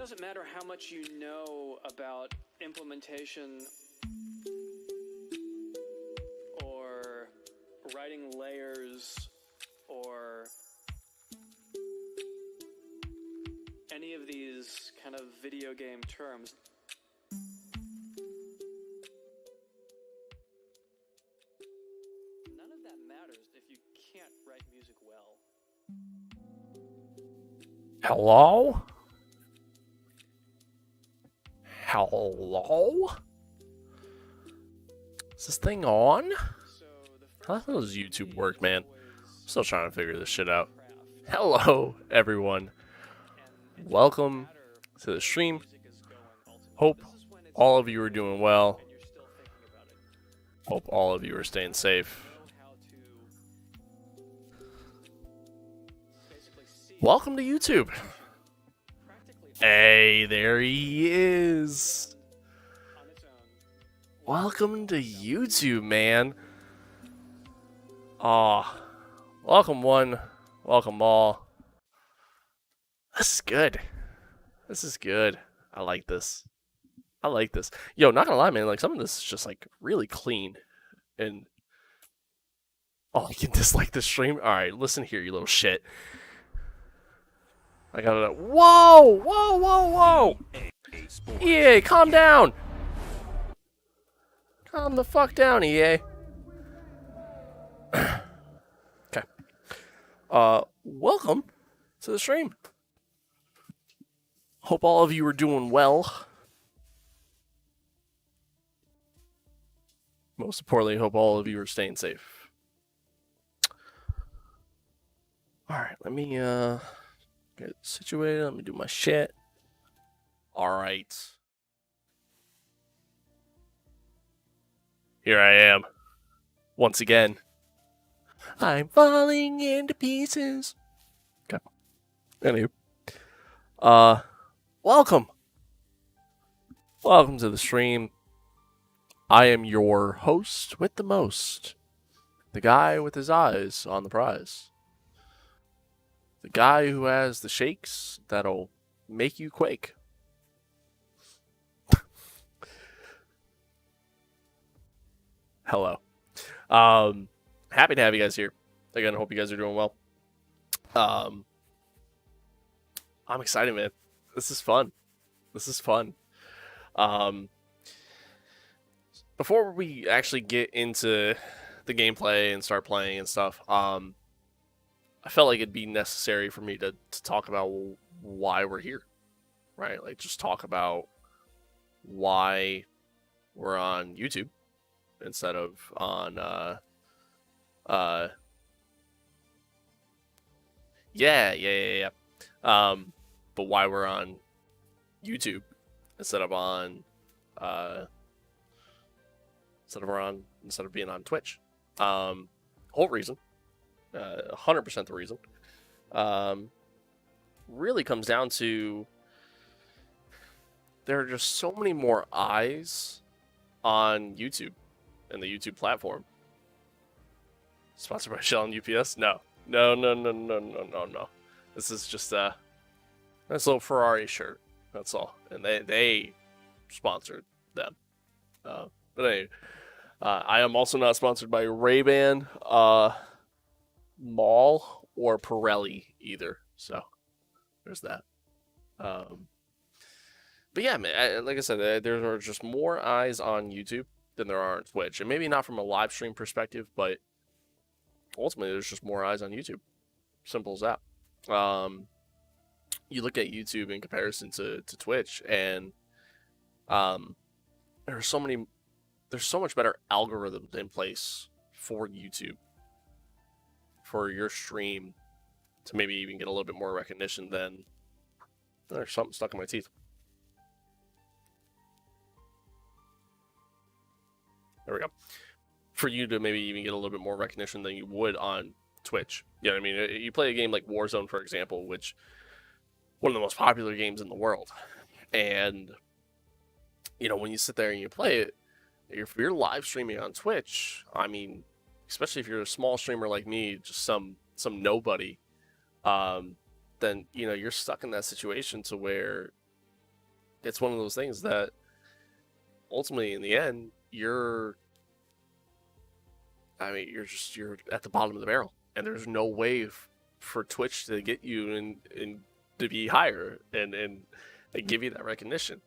doesn't matter how much you know about implementation or writing layers or any of these kind of video game terms. None of that matters if you can't write music well. Hello? Hello? Is this thing on? How does YouTube work, man? I'm still trying to figure this shit out. Hello, everyone. Welcome to the stream. Hope all of you are doing well. Hope all of you are staying safe. Welcome to YouTube. Hey, there he is. Welcome to YouTube, man. Welcome one, welcome all. This is good. This is good. I like this. I like this. Yo, not gonna lie, man, like some of this is just like really clean. And you can dislike the stream? Alright, listen here, you little shit. I gotta. Whoa! Whoa, whoa, whoa! EA, calm down! Calm the fuck down, EA. Okay. Welcome to the stream. Hope all of you are doing well. Most importantly, hope all of you are staying safe. Alright, let me get situated. Let me do my shit. Alright. Here I am. Once again. I'm falling into pieces. Okay. Anywho. Welcome. Welcome to the stream. I am your host with the most. The guy with his eyes on the prize. The guy who has the shakes that'll make you quake. Hello. Happy to have you guys here. Again, I hope you guys are doing well. I'm excited, man. This is fun. This is fun. Before we actually get into the gameplay and start playing and stuff, I felt like it'd be necessary for me to talk about why we're here, right? Like, just talk about why we're on YouTube instead of on, yeah. But why we're on YouTube instead of on, instead of being on Twitch. Whole reason. 100% the reason, really comes down to there are just so many more eyes on YouTube and the YouTube platform. Sponsored by Shell and UPS? No. This is just a nice little Ferrari shirt. That's all. And they sponsored them. But anyway, I am also not sponsored by Ray-Ban, Mall, or Pirelli either. So there's that. But yeah, man, like I said, there are just more eyes on YouTube than there are on Twitch. And maybe not from a live stream perspective, but ultimately there's just more eyes on YouTube. Simple as that. You look at YouTube in comparison to Twitch, and there's so much better algorithms in place for YouTube, for your stream to maybe even get a little bit more recognition than... There's something stuck in my teeth. There we go. For you to maybe even get a little bit more recognition than you would on Twitch. You know what I mean? You play a game like Warzone, for example, which one of the most popular games in the world. And, you know, when you sit there and you play it, if you're live streaming on Twitch, I mean, especially if you're a small streamer like me, just some nobody, then, you know, you're stuck in that situation to where it's one of those things that ultimately, in the end, you're you're at the bottom of the barrel, and there's no way for Twitch to get you and to be higher and give you that recognition,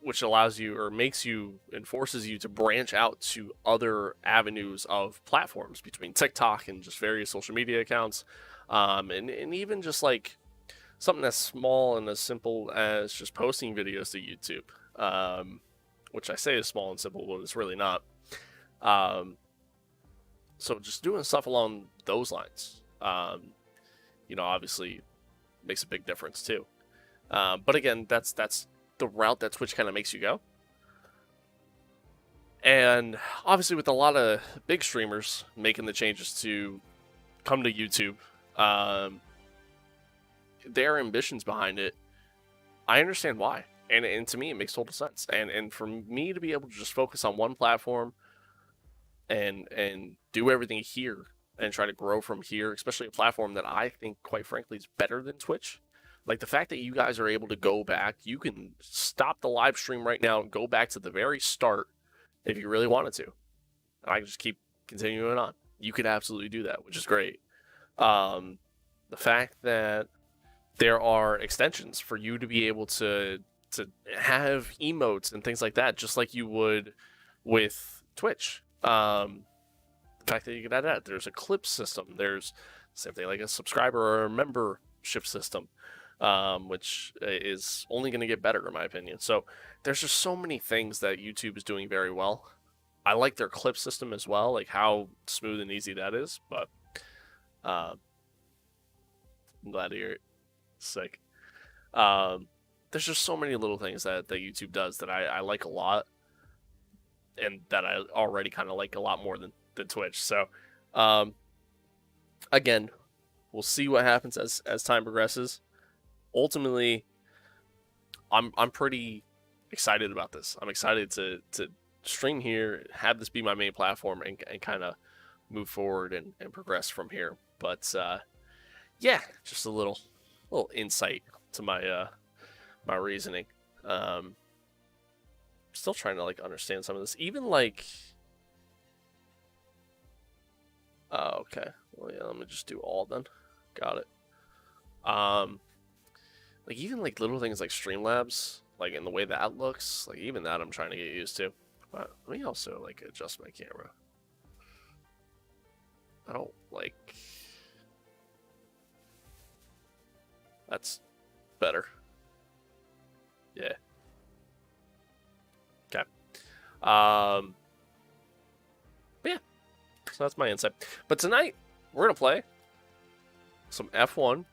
which allows you or makes you and forces you to branch out to other avenues of platforms between TikTok and just various social media accounts, and even just like something as small and as simple as just posting videos to YouTube, which I say is small and simple, but it's really not. So just doing stuff along those lines, obviously makes a big difference too. But again, that's the route that Twitch kind of makes you go. And obviously with a lot of big streamers making the changes to come to YouTube, their ambitions behind it, I understand why. And to me, it makes total sense. And for me to be able to just focus on one platform and do everything here and try to grow from here, especially a platform that I think, quite frankly, is better than Twitch. Like the fact that you guys are able to go back, you can stop the live stream right now and go back to the very start if you really wanted to. And I can just keep continuing on. You could absolutely do that, which is great. The fact that there are extensions for you to be able to have emotes and things like that, just like you would with Twitch. The fact that you can add that, there's a clip system, there's same thing like a subscriber or a membership system, which is only going to get better in my opinion. So there's just so many things that YouTube is doing very well. I like their clip system as well, like how smooth and easy that is. But I'm glad to hear it. Sick. There's just so many little things that YouTube does that I like a lot, and that I already kind of like a lot more than Twitch. So, again, we'll see what happens as time progresses. Ultimately, I'm pretty excited about this. I'm excited to stream here, have this be my main platform, and kind of move forward and progress from here. But yeah, just a little insight to my my reasoning. Still trying to like understand some of this. Even like, okay, well yeah, let me just do all then. Got it. Like even like little things like Streamlabs, like in the way that looks, like even that I'm trying to get used to. But let me also like adjust my camera. I don't like. That's better. Yeah. Okay. But yeah. So that's my insight. But tonight we're gonna play some F1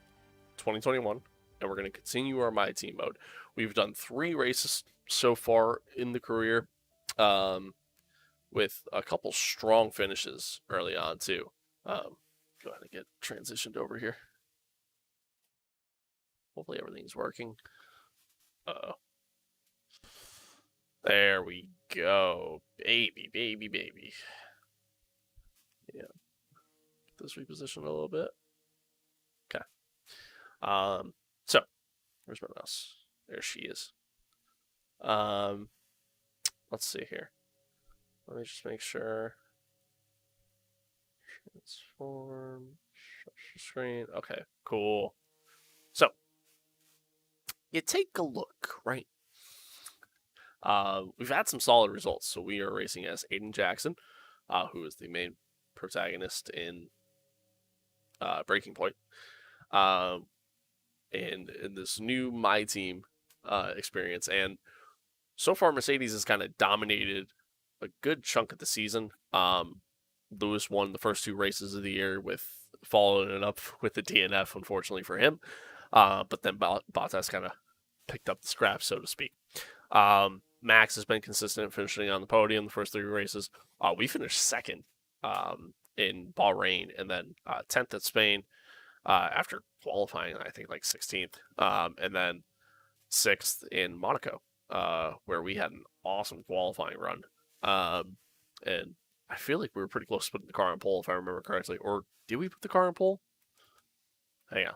2021, and we're gonna continue our MyTeam mode. We've done 3 races so far in the career, with a couple strong finishes early on too. Go ahead and get transitioned over here. Hopefully everything's working. There we go. Baby, baby, baby. Yeah. Get this repositioned a little bit. Okay. So, where's my mouse? There she is. Let's see here. Let me just make sure. Transform. Screen. Okay, cool. So, you take a look, right? We've had some solid results. So we are racing as Aiden Jackson, who is the main protagonist in Breaking Point, and in this new MyTeam experience. And so far, Mercedes has kind of dominated a good chunk of the season. Lewis won the first 2 races of the year, with following it up with the DNF, unfortunately for him. But then Bottas kind of picked up the scraps, so to speak. Max has been consistent, finishing on the podium the first 3 races. We finished second in Bahrain, and then 10th at Spain after qualifying, I think, like 16th, and then 6th in Monaco, where we had an awesome qualifying run. And I feel like we were pretty close to putting the car on pole, if I remember correctly. Or did we put the car on pole? Hang on.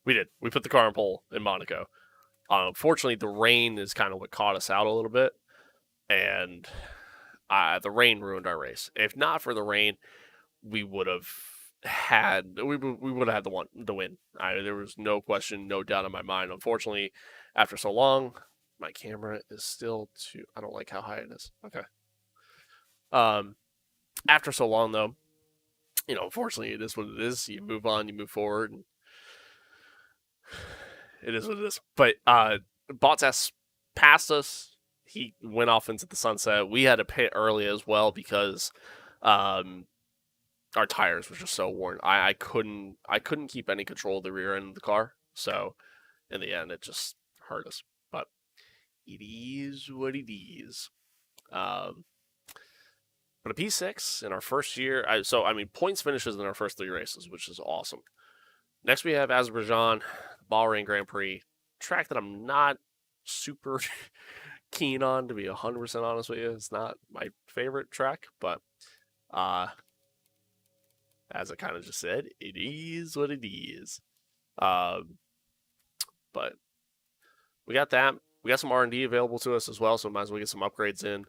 We did. We put the car on pole in Monaco. Unfortunately, the rain is kind of what caught us out a little bit, and the rain ruined our race. If not for the rain, we would have had the win. There was no question, no doubt in my mind. Unfortunately, after so long, my camera is still too. I don't like how high it is. Okay. After so long though, unfortunately, it is what it is. You move on, you move forward, and it is what it is. But Bottas passed us. He went off into the sunset. We had to pit early as well because our tires were just so worn. I couldn't keep any control of the rear end of the car. So in the end, it just hurt us. But it is what it is. But a P6 in our first year. Points finishes in our first 3 races, which is awesome. Next, we have Azerbaijan, Bahrain Grand Prix, track that I'm not super keen on, to be 100% honest with you. It's not my favorite track, but as I kind of just said, it is what it is. But we got that. We got some R&D available to us as well, so might as well get some upgrades in.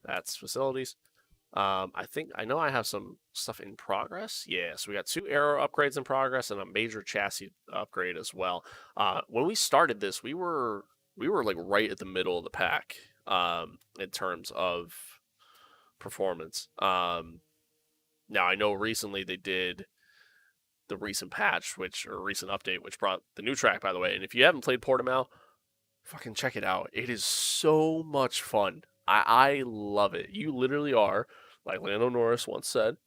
That's facilities. I know I have some stuff in progress. Yeah, so we got 2 aero upgrades in progress and a major chassis upgrade as well. When we started this, we were like right at the middle of the pack in terms of performance. Now I know recently they did the recent patch, recent update, which brought the new track, by the way. And if you haven't played Portimao, fucking check it out. It is so much fun. I love it. You literally are, like Lando Norris once said,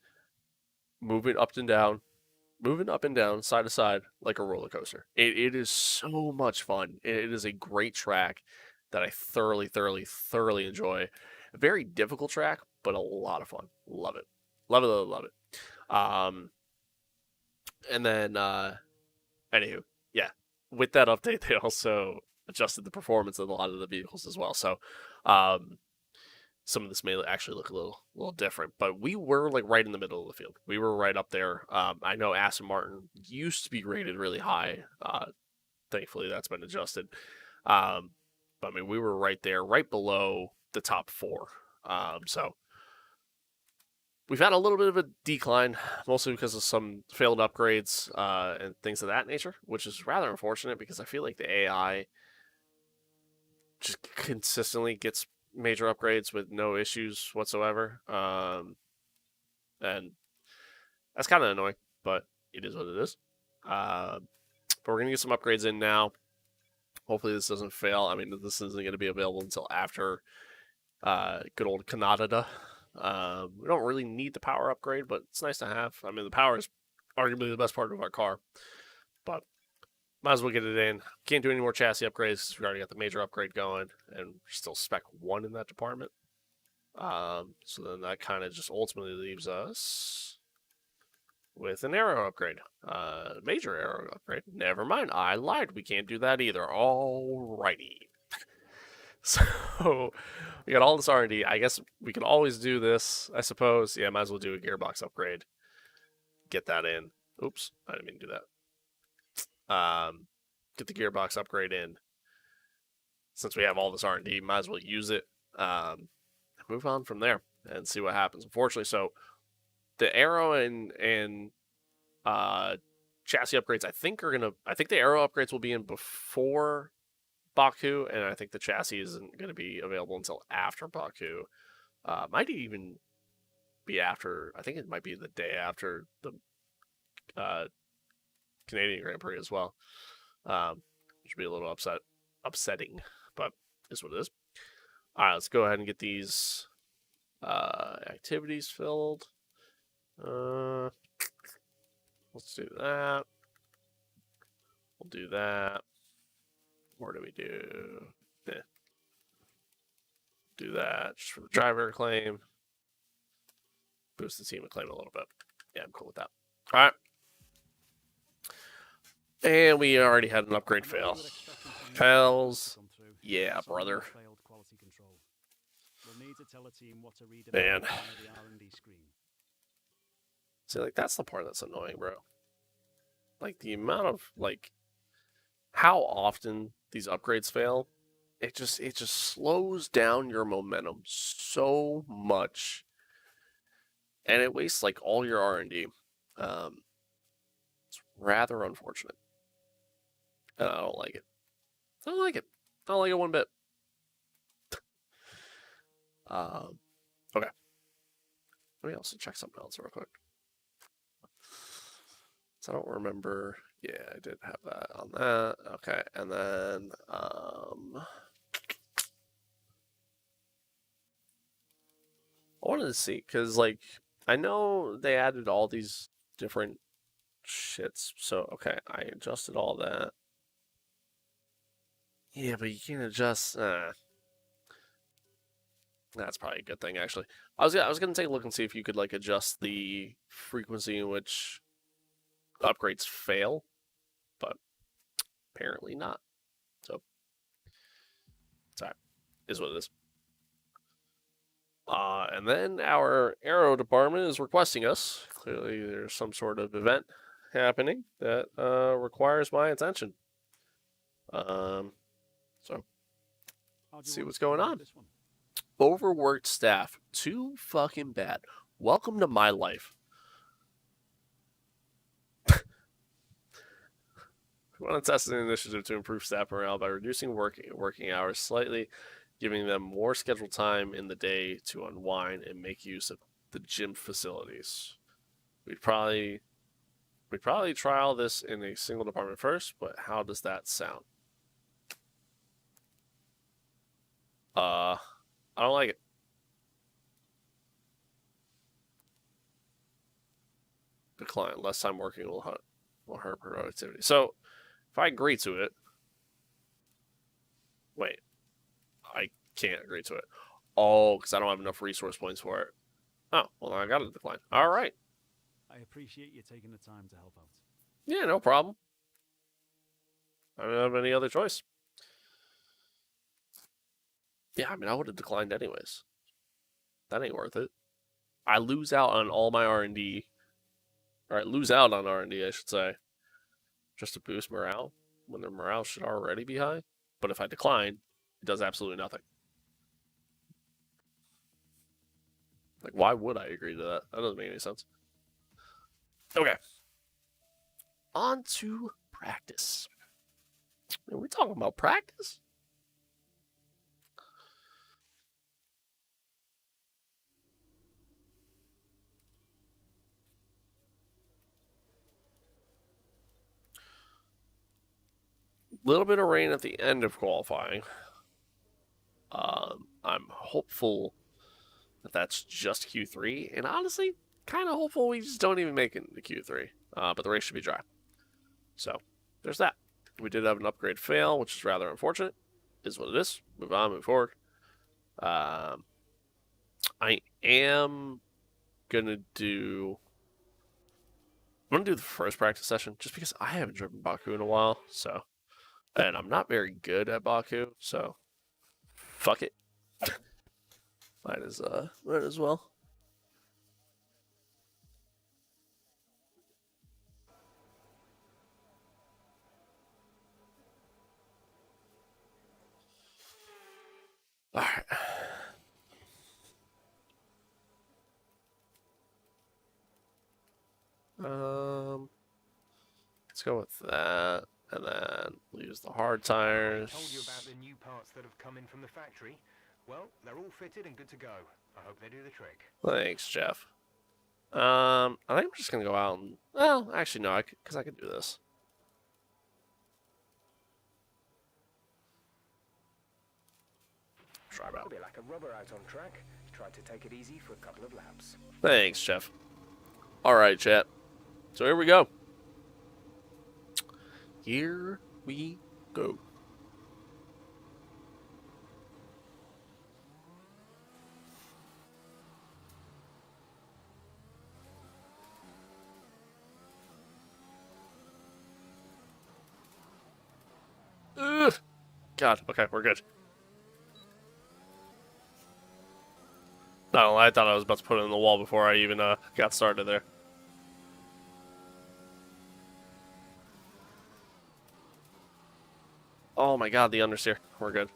moving up and down, side to side, like a roller coaster. It is so much fun. It is a great track that I thoroughly enjoy. A very difficult track, but a lot of fun. Love it. Love it. And then, anywho, yeah. With that update, they also adjusted the performance of a lot of the vehicles as well. So, some of this may actually look a little different, but we were like right in the middle of the field. We were right up there. I know Aston Martin used to be rated really high. Thankfully, that's been adjusted. But we were right there, right below the top 4. So we've had a little bit of a decline, mostly because of some failed upgrades and things of that nature, which is rather unfortunate because I feel like the AI just consistently gets major upgrades with no issues whatsoever. And that's kind of annoying, but it is what it is. But we're going to get some upgrades in now. Hopefully this doesn't fail. This isn't going to be available until after good old Canada. We don't really need the power upgrade, but it's nice to have. The power is arguably the best part of our car, but might as well get it in. Can't do any more chassis upgrades. We already got the major upgrade going, and we're still spec 1 in that department. So then that kind of just ultimately leaves us with an aero upgrade. Major aero upgrade. Never mind. I lied. We can't do that either. Alrighty. So we got all this R&D. I guess we can always do this, I suppose. Yeah, might as well do a gearbox upgrade. Get that in. Oops, I didn't mean to do that. Get the gearbox upgrade in. Since we have all this R&D, might as well use it. Move on from there and see what happens. Unfortunately, so the aero and chassis upgrades, I think the aero upgrades will be in before Baku, and I think the chassis isn't going to be available until after Baku. Might even be after. I think it might be the day after the Canadian Grand Prix as well, which would be a little upsetting, but is what it is. All right, let's go ahead and get these activities filled. Let's do that. We'll do that. What do we do? Do that just for the driver claim. Boost the team acclaim a little bit. Yeah, I'm cool with that. All right. And we already had an upgrade fail. Fails. Yeah, brother. Man. See, that's the part that's annoying, bro. The amount of, how often these upgrades fail, it just slows down your momentum so much, and it wastes like all your R&D. It's rather unfortunate. And I don't like it. I don't like it. I don't like it one bit. Okay. Let me also check something else real quick. So I don't remember. Yeah, I did have that on that. Okay, and then I wanted to see because like I know they added all these different shits. So okay, I adjusted all that. Yeah, but you can't adjust. That's probably a good thing actually. I was gonna take a look and see if you could like adjust the frequency in which upgrades fail, but apparently not. So it's alright. Is what it is. And then our aero department is requesting us. Clearly, there's some sort of event happening that requires my attention. So let's see what's going on. Overworked staff, too fucking bad. Welcome to my life. We want to test an initiative to improve staff morale by reducing working hours slightly, giving them more scheduled time in the day to unwind and make use of the gym facilities. We'd probably trial this in a single department first, but how does that sound? I don't like it. Decline. Less time working will hurt productivity. So, if I agree to it, wait, I can't agree to it. Oh, because I don't have enough resource points for it. Oh, well, I got to decline. All right. I appreciate you taking the time to help out. Yeah, no problem. I don't have any other choice. Yeah, I mean, I would have declined anyways. That ain't worth it. I lose out on all my R&D. All right, lose out on R&D, I should say, just to boost morale when their morale should already be high. But if I decline, it does absolutely nothing. Like, why would I agree to that? That doesn't make any sense. Okay. On to practice. Are we talking about practice? Little bit of rain at the end of qualifying. I'm hopeful that that's just Q3, and honestly, kind of hopeful we just don't even make it into Q3. But the race should be dry. So, there's that. We did have an upgrade fail, which is rather unfortunate. Is what it is. Move on, move forward. I am gonna do. I'm gonna do the first practice session just because I haven't driven Baku in a while. So, and I'm not very good at Baku, so fuck it. Might as well. All right. Let's go with that, and then we'll use the hard tires. I told you about the new parts that have come in from the factory. Well, they're all fitted and good to go. I hope they do the trick. Thanks, Jeff. I think I'm just gonna go out and well, actually no, because I could do this. Try about. A bit like a rubber out on track. Tried to take it easy for a couple of laps. Thanks, Jeff. All right, chat. So here we go. Here we go. Ugh. God, okay, we're good. No, I thought I was about to put it in the wall before I even got started there. Oh my god, the understeer. We're good.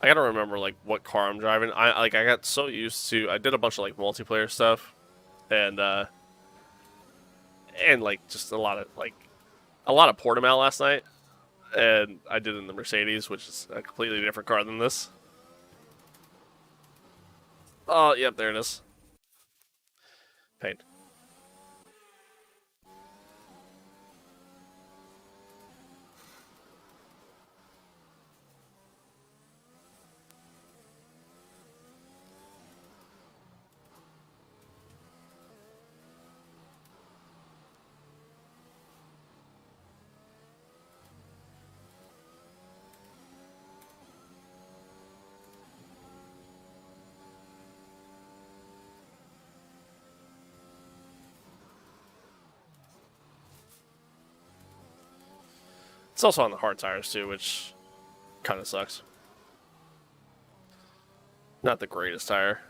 I gotta remember like what car I'm driving. I got so used to I did a bunch of like multiplayer stuff and like just a lot of Portimao last night. And I did it in the Mercedes, which is a completely different car than this. Oh, yep, there it is. Pain. It's also on the hard tires too, which kind of sucks. Not the greatest tire.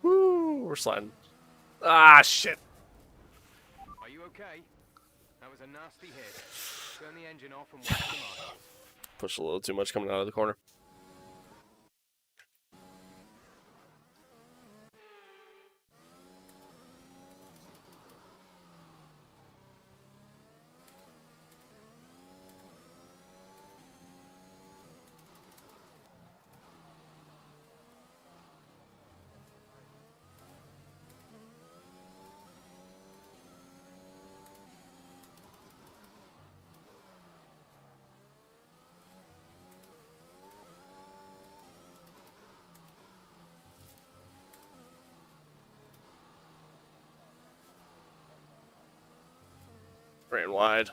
Woo, we're sliding. Ah, shit. Are you okay? That was a nasty hit. Turn the engine off and watch the marshals. Pushed a little too much coming out of the corner. Ran wide.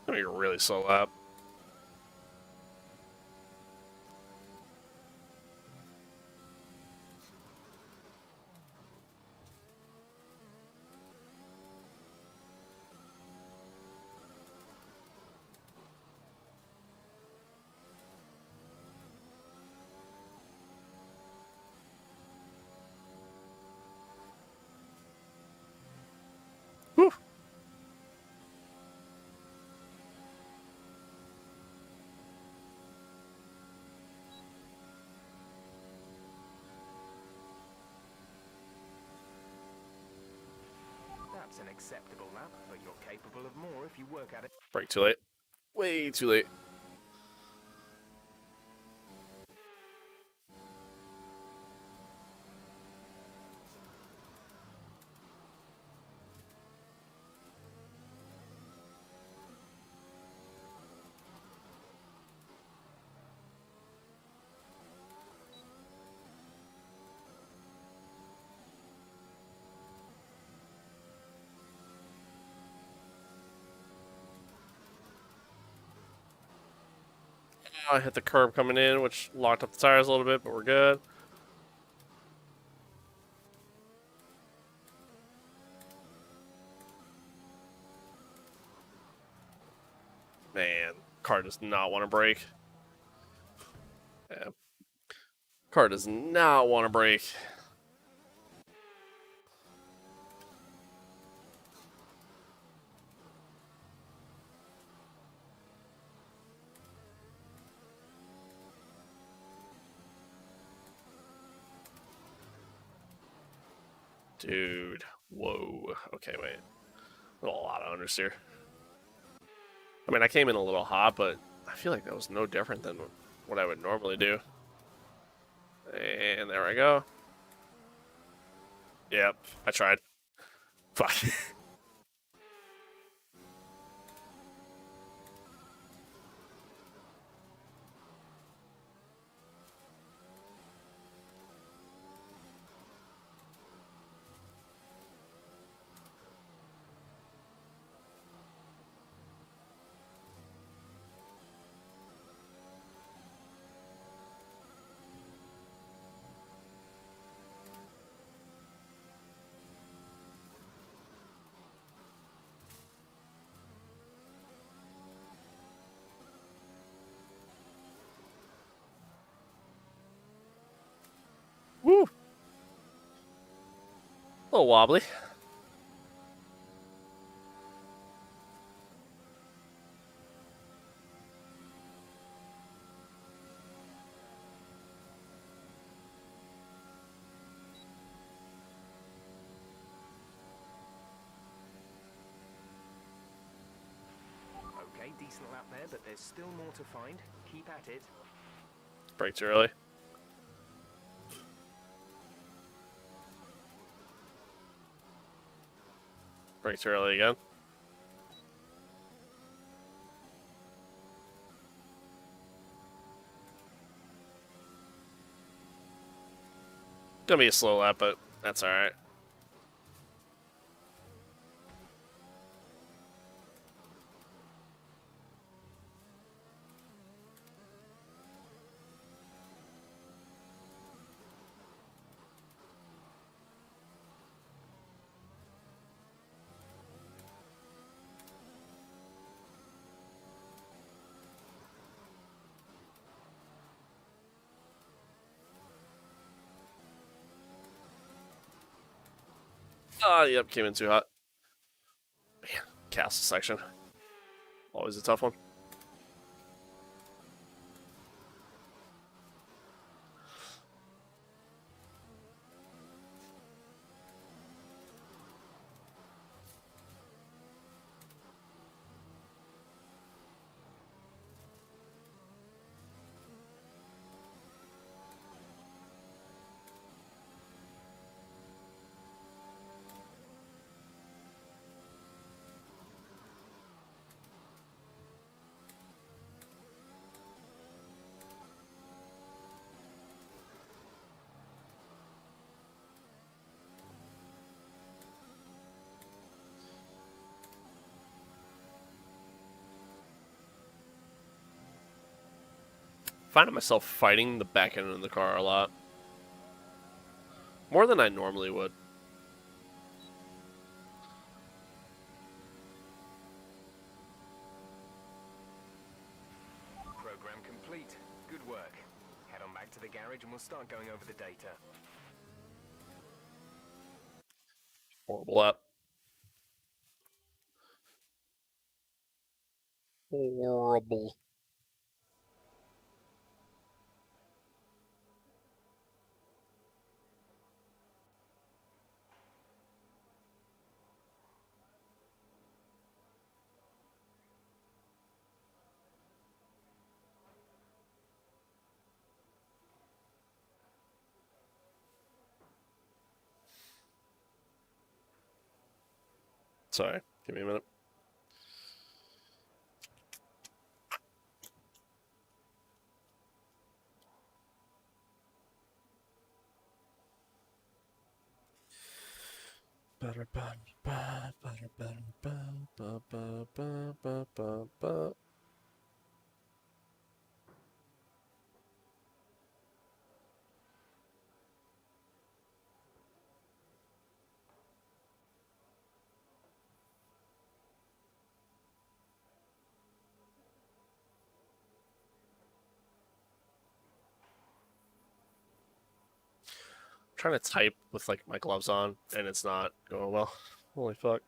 I mean, you're really slow up. Whew. That's an acceptable lap, but you're capable of more if you work at it. Brake too late. Way too late. I hit the curb coming in, which locked up the tires a little bit, but we're good. Man, car does not want to brake. Yeah. Car does not want to brake. Dude. Whoa. Okay, wait. A lot of understeer. I mean, I came in a little hot, but I feel like that was no different than what I would normally do. And there we go. Yep, I tried. Fuck. Woo! A little wobbly. Okay, decent lap there, but there's still more to find. Keep at it. Brake too early. Brake too early again. Gonna be a slow lap, but that's alright. Oh, yep, came in too hot. Man, castle section. Always a tough one. Finding myself fighting the back end of the car a lot. More than I normally would. Program complete. Good work. Head on back to the garage and we'll start going over the data. Horrible lap. Horrible. Sorry, give me a minute. Trying to type with like my gloves on and it's not going well. Holy fuck.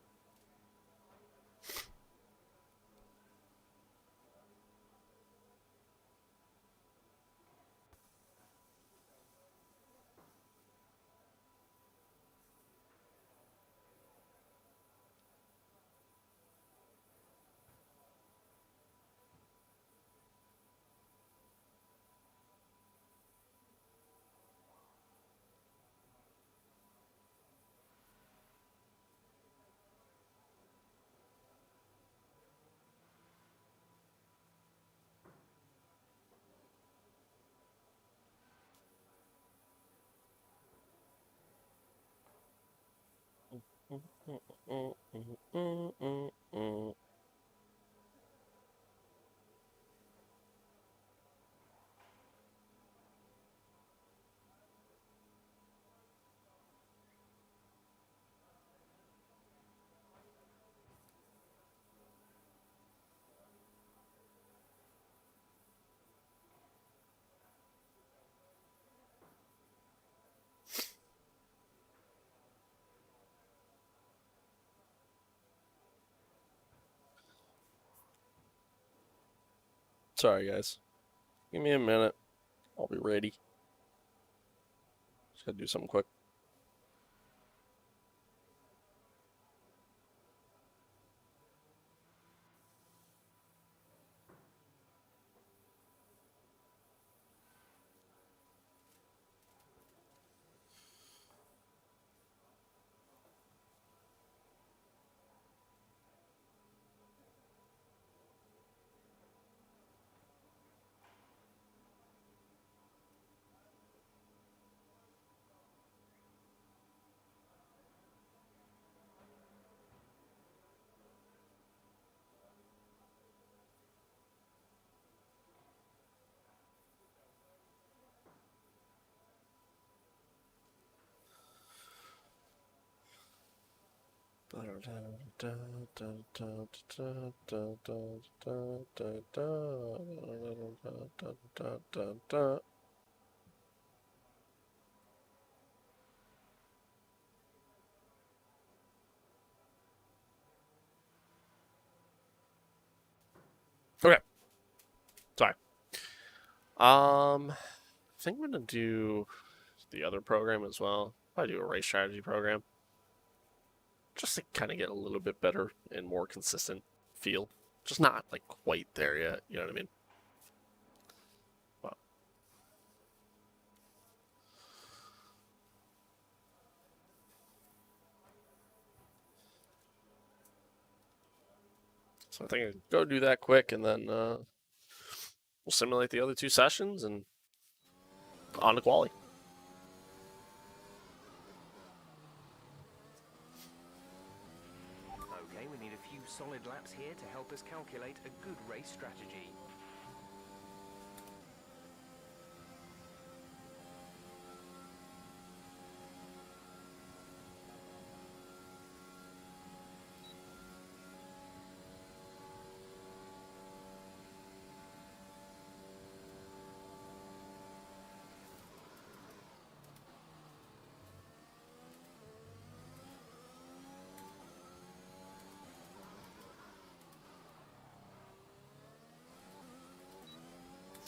Sorry, guys. Give me a minute. I'll be ready. Just gotta do something quick. Okay. Sorry. I think I'm gonna do the other program as well. Probably do a race strategy program, just to kind of get a little bit better and more consistent feel. Just not like quite there yet. You know what I mean? Well, so I think I'll go do that quick, and then we'll simulate the other two sessions and on to quali. Okay, we need a few solid laps here to help us calculate a good race strategy.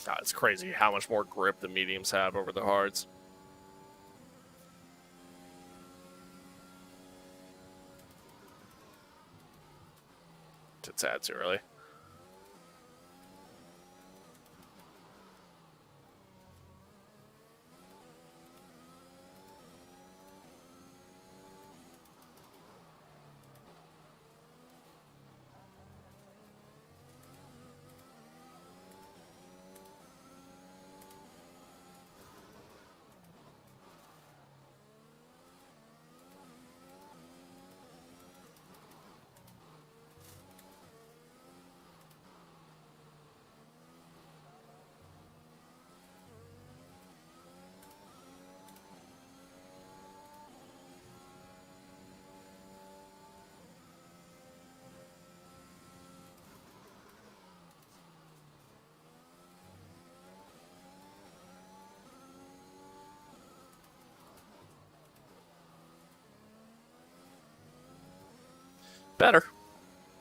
God, it's crazy how much more grip the mediums have over the hards. It's a tad too early. Better,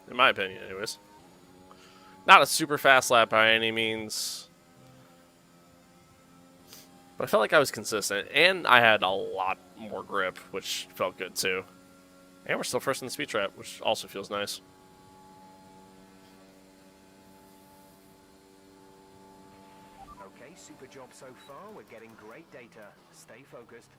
in my opinion, anyways. Not a super fast lap by any means, but I felt like I was consistent, and I had a lot more grip, which felt good too. And we're still first in the speed trap, which also feels nice. Okay, super job so far. We're getting great data. Stay focused.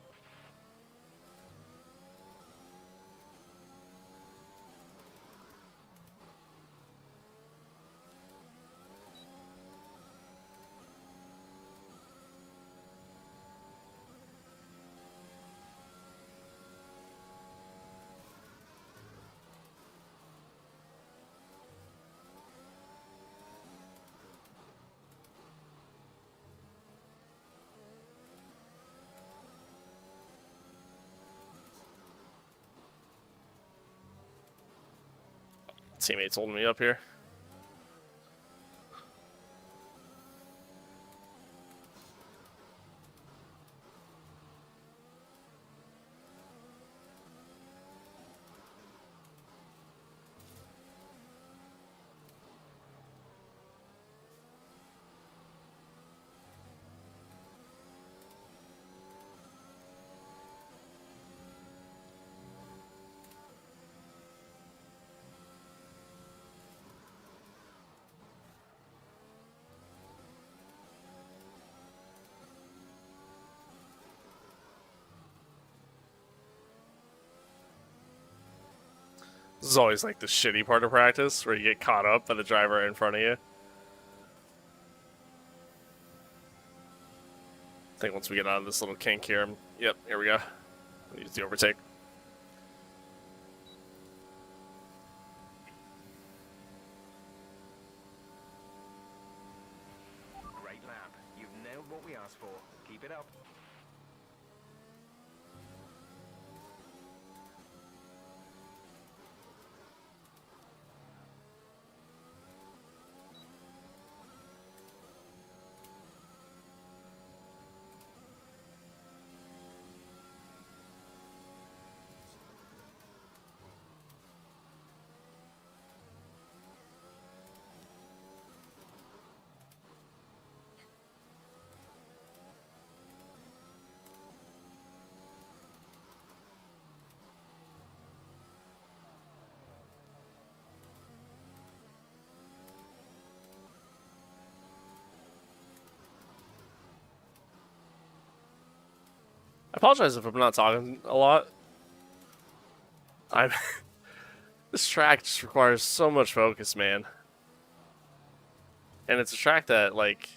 Teammates holding me up here. This is always like the shitty part of practice where you get caught up by the driver right in front of you. I think once we get out of this little kink here, yep, here we go. Use the overtake. Great lap. You've nailed what we asked for. Keep it up. I apologize if I'm not talking a lot. I'm this track just requires so much focus, man. And it's a track that, like,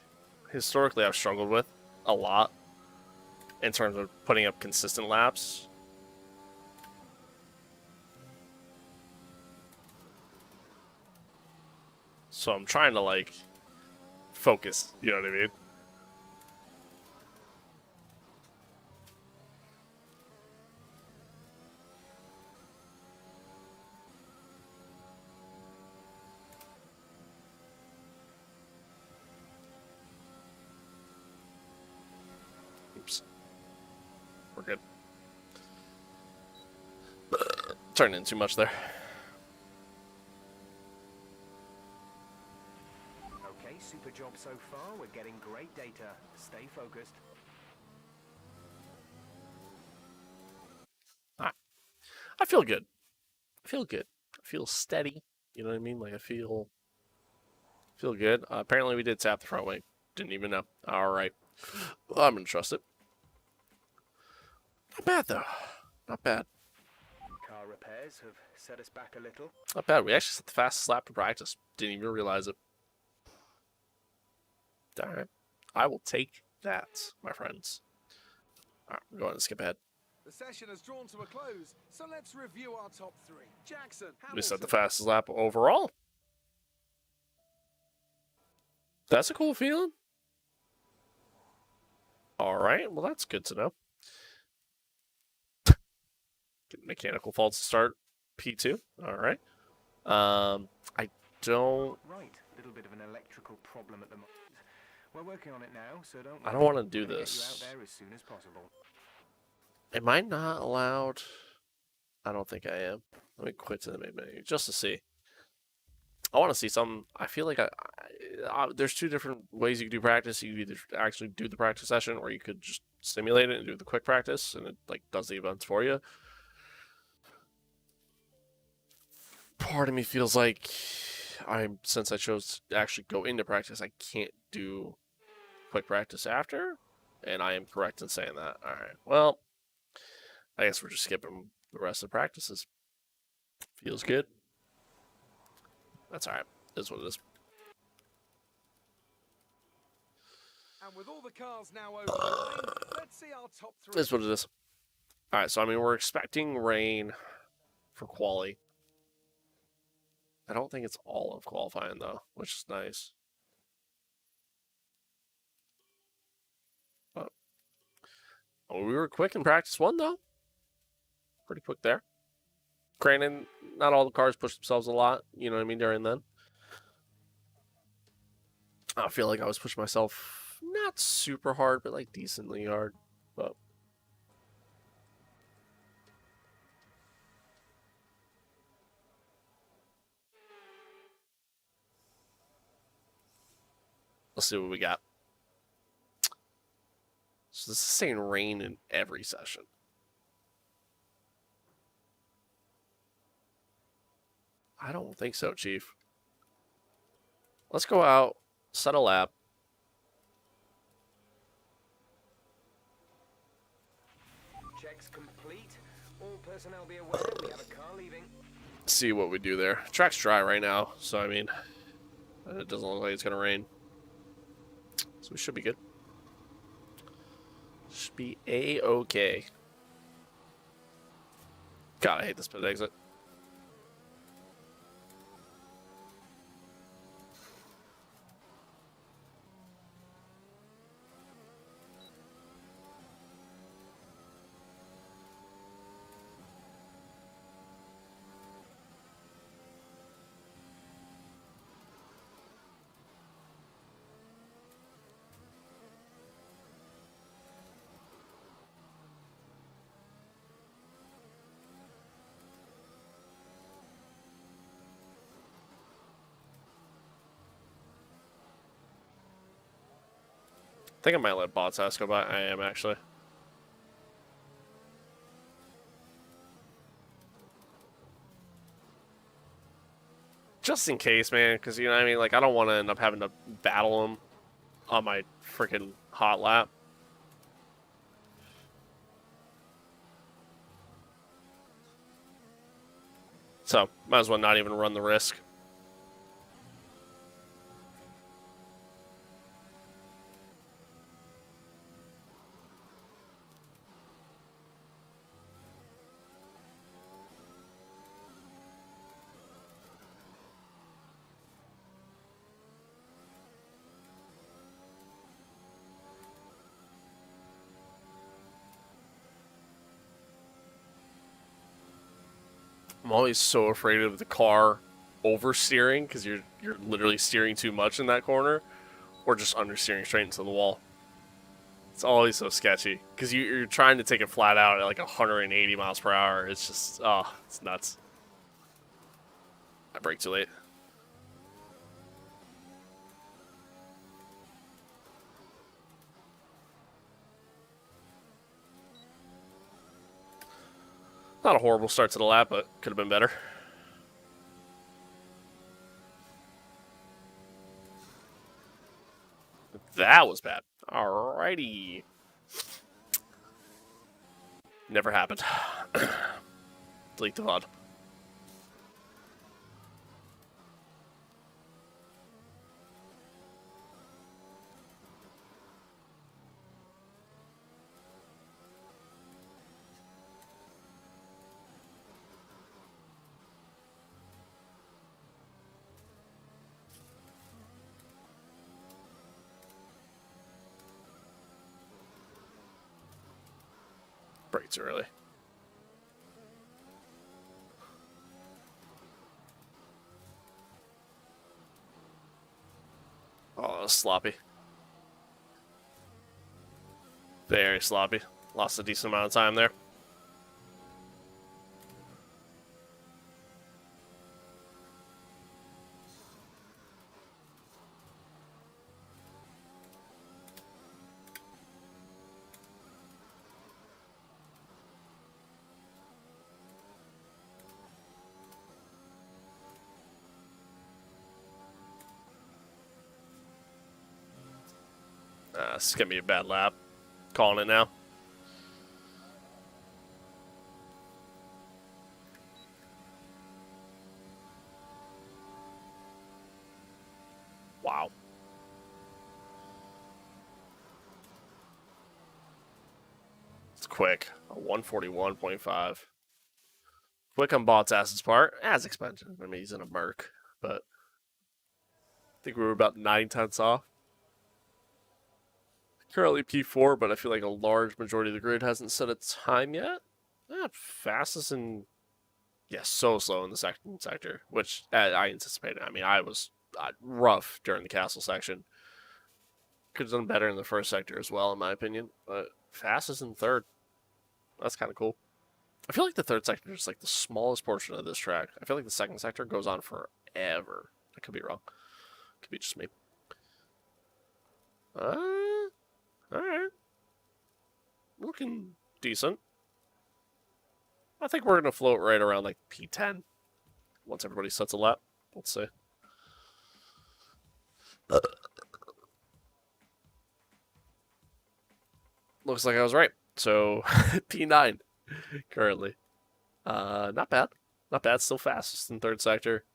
historically I've struggled with a lot in terms of putting up consistent laps. So I'm trying to, like, focus, you know what I mean? Oops. We're good. Turned in too much there. Okay, super job so far. We're getting great data. Stay focused. I feel good. I feel good. I feel steady. You know what I mean? Like, I feel good. Apparently we did tap the front wing. Didn't even know. All right. Well, I'm going to trust it. Not bad, though. Not bad. Car repairs have set us back a little. Not bad. We actually set the fastest lap to practice. Didn't even realize it. All right. I will take that, my friends. All right, we're going to skip ahead. The session has drawn to a close, so let's review our top three. Jackson, We set the Hamilton. fastest lap overall. That's a cool feeling. All right. Well, that's good to know. Mechanical faults to start P2. All right. I don't. Right, little bit of an electrical problem at the moment. We're working on it now, so don't. I don't want to do We're gonna this. Get you out there as soon as possible. Am I not allowed? I don't think I am. Let me quit to the main menu just to see. I want to see some. I feel like there's two different ways you can do practice. You could either actually do the practice session, or you could just simulate it and do the quick practice, and it like does the events for you. Part of me feels like since I chose to actually go into practice, I can't do quick practice after, and I am correct in saying that. All right. Well, I guess we're just skipping the rest of the practices. Feels good. That's all right. Is what it is. And with all the cars now over the line, let's see our top three. Is what it is. All right. So I mean, we're expecting rain for quali. I don't think it's all of qualifying though, which is nice. But we were quick in practice one though. Pretty quick there. Granted, not all the cars push themselves a lot, you know what I mean, during then. I feel like I was pushing myself not super hard, but like decently hard. But let's see what we got. So this is saying rain in every session. I don't think so, Chief. Let's go out, set a lap. Checks complete. All personnel be aware we have a car leaving. See what we do there. Track's dry right now, so I mean, it doesn't look like it's gonna rain. So we should be good. Should be A-okay. God, I hate this pit exit. I think I might let Bottas go by. I am, actually. Just in case, man, because, you know what I mean? Like, I don't want to end up having to battle him on my freaking hot lap. So, might as well not even run the risk. I'm always so afraid of the car oversteering because you're literally steering too much in that corner, or just understeering straight into the wall. It's always so sketchy because you're trying to take it flat out at like 180 miles per hour. It's just, oh, it's nuts. I brake too late. Not a horrible start to the lap, but could have been better. That was bad. Alrighty. Never happened. Delete the VOD. Brake too early. Oh, that was sloppy. Very sloppy. Lost a decent amount of time there. This is going to be a bad lap. Calling it now. Wow. It's quick. A 141.5. Quick on Bottas' part. As expected. I mean, he's in a Merc, but I think we were about 9/10 off. Currently P4, but I feel like a large majority of the grid hasn't set a time yet. Fastest in Yeah, so slow in the second sector, which I anticipated. I mean, I was rough during the castle section. Could have done better in the first sector as well, in my opinion. But fastest in third. That's kind of cool. I feel like the third sector is like the smallest portion of this track. I feel like the second sector goes on forever. I could be wrong. Could be just me. All right. Looking decent. I think we're going to float right around like P10 once everybody sets a lap. Let's see. Looks like I was right. So P9 currently. Not bad. Not bad. Still fastest in third sector.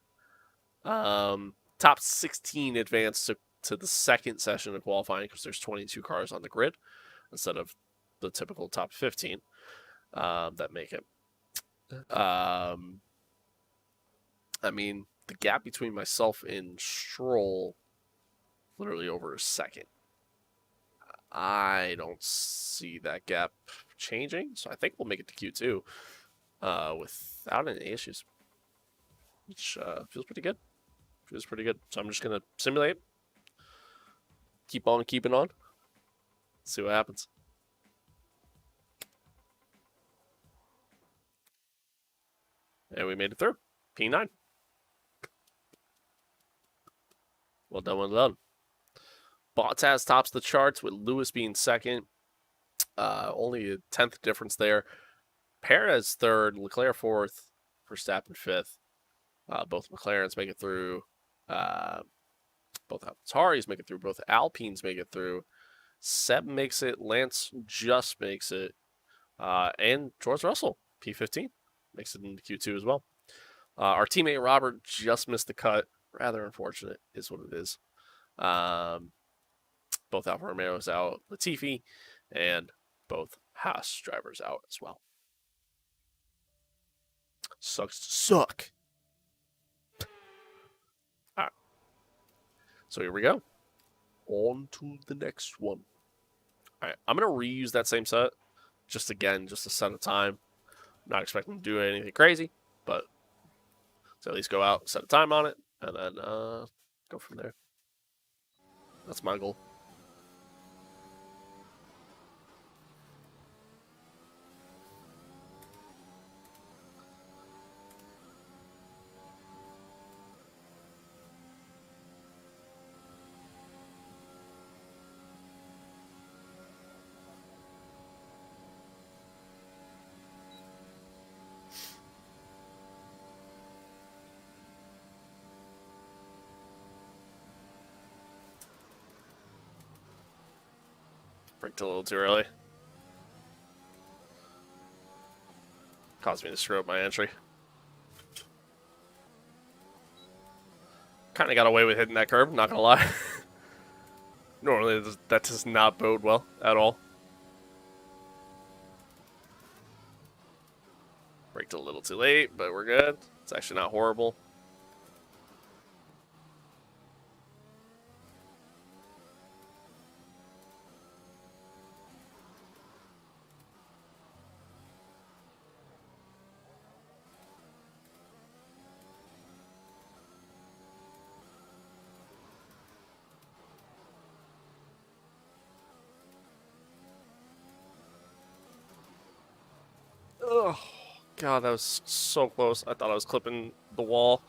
Top 16 advanced to the second session of qualifying because there's 22 cars on the grid instead of the typical top 15 that make it. I mean, the gap between myself and Stroll literally over a second. I don't see that gap changing, so I think we'll make it to Q2 without any issues, which feels pretty good. Feels pretty good. So I'm just gonna simulate, keep on keeping on, see what happens. And we made it through. P9. Well done, well done. Bottas tops the charts with Lewis being second. Only a 10th difference there. Perez third, Leclerc fourth, Verstappen fifth. Both McLarens make it through. Both AlphaTauris make it through. Both Alpines make it through. Seb makes it. Lance just makes it. And George Russell, P15, makes it into Q2 as well. Our teammate Robert just missed the cut. Rather unfortunate, is what it is. Both Alfa Romeo's out, Latifi, and both Haas drivers out as well. Sucks to suck. All right. So here we go. On to the next one. All right. I'm going to reuse that same set. Just to set a time. Not expecting to do anything crazy, but to at least go out, set a time on it, and then go from there. That's my goal. Braked a little too early. Caused me to screw up my entry. Kind of got away with hitting that curb, not gonna lie. Normally that does not bode well at all. Braked a little too late, but we're good. It's actually not horrible. Oh, God, that was so close. I thought I was clipping the wall.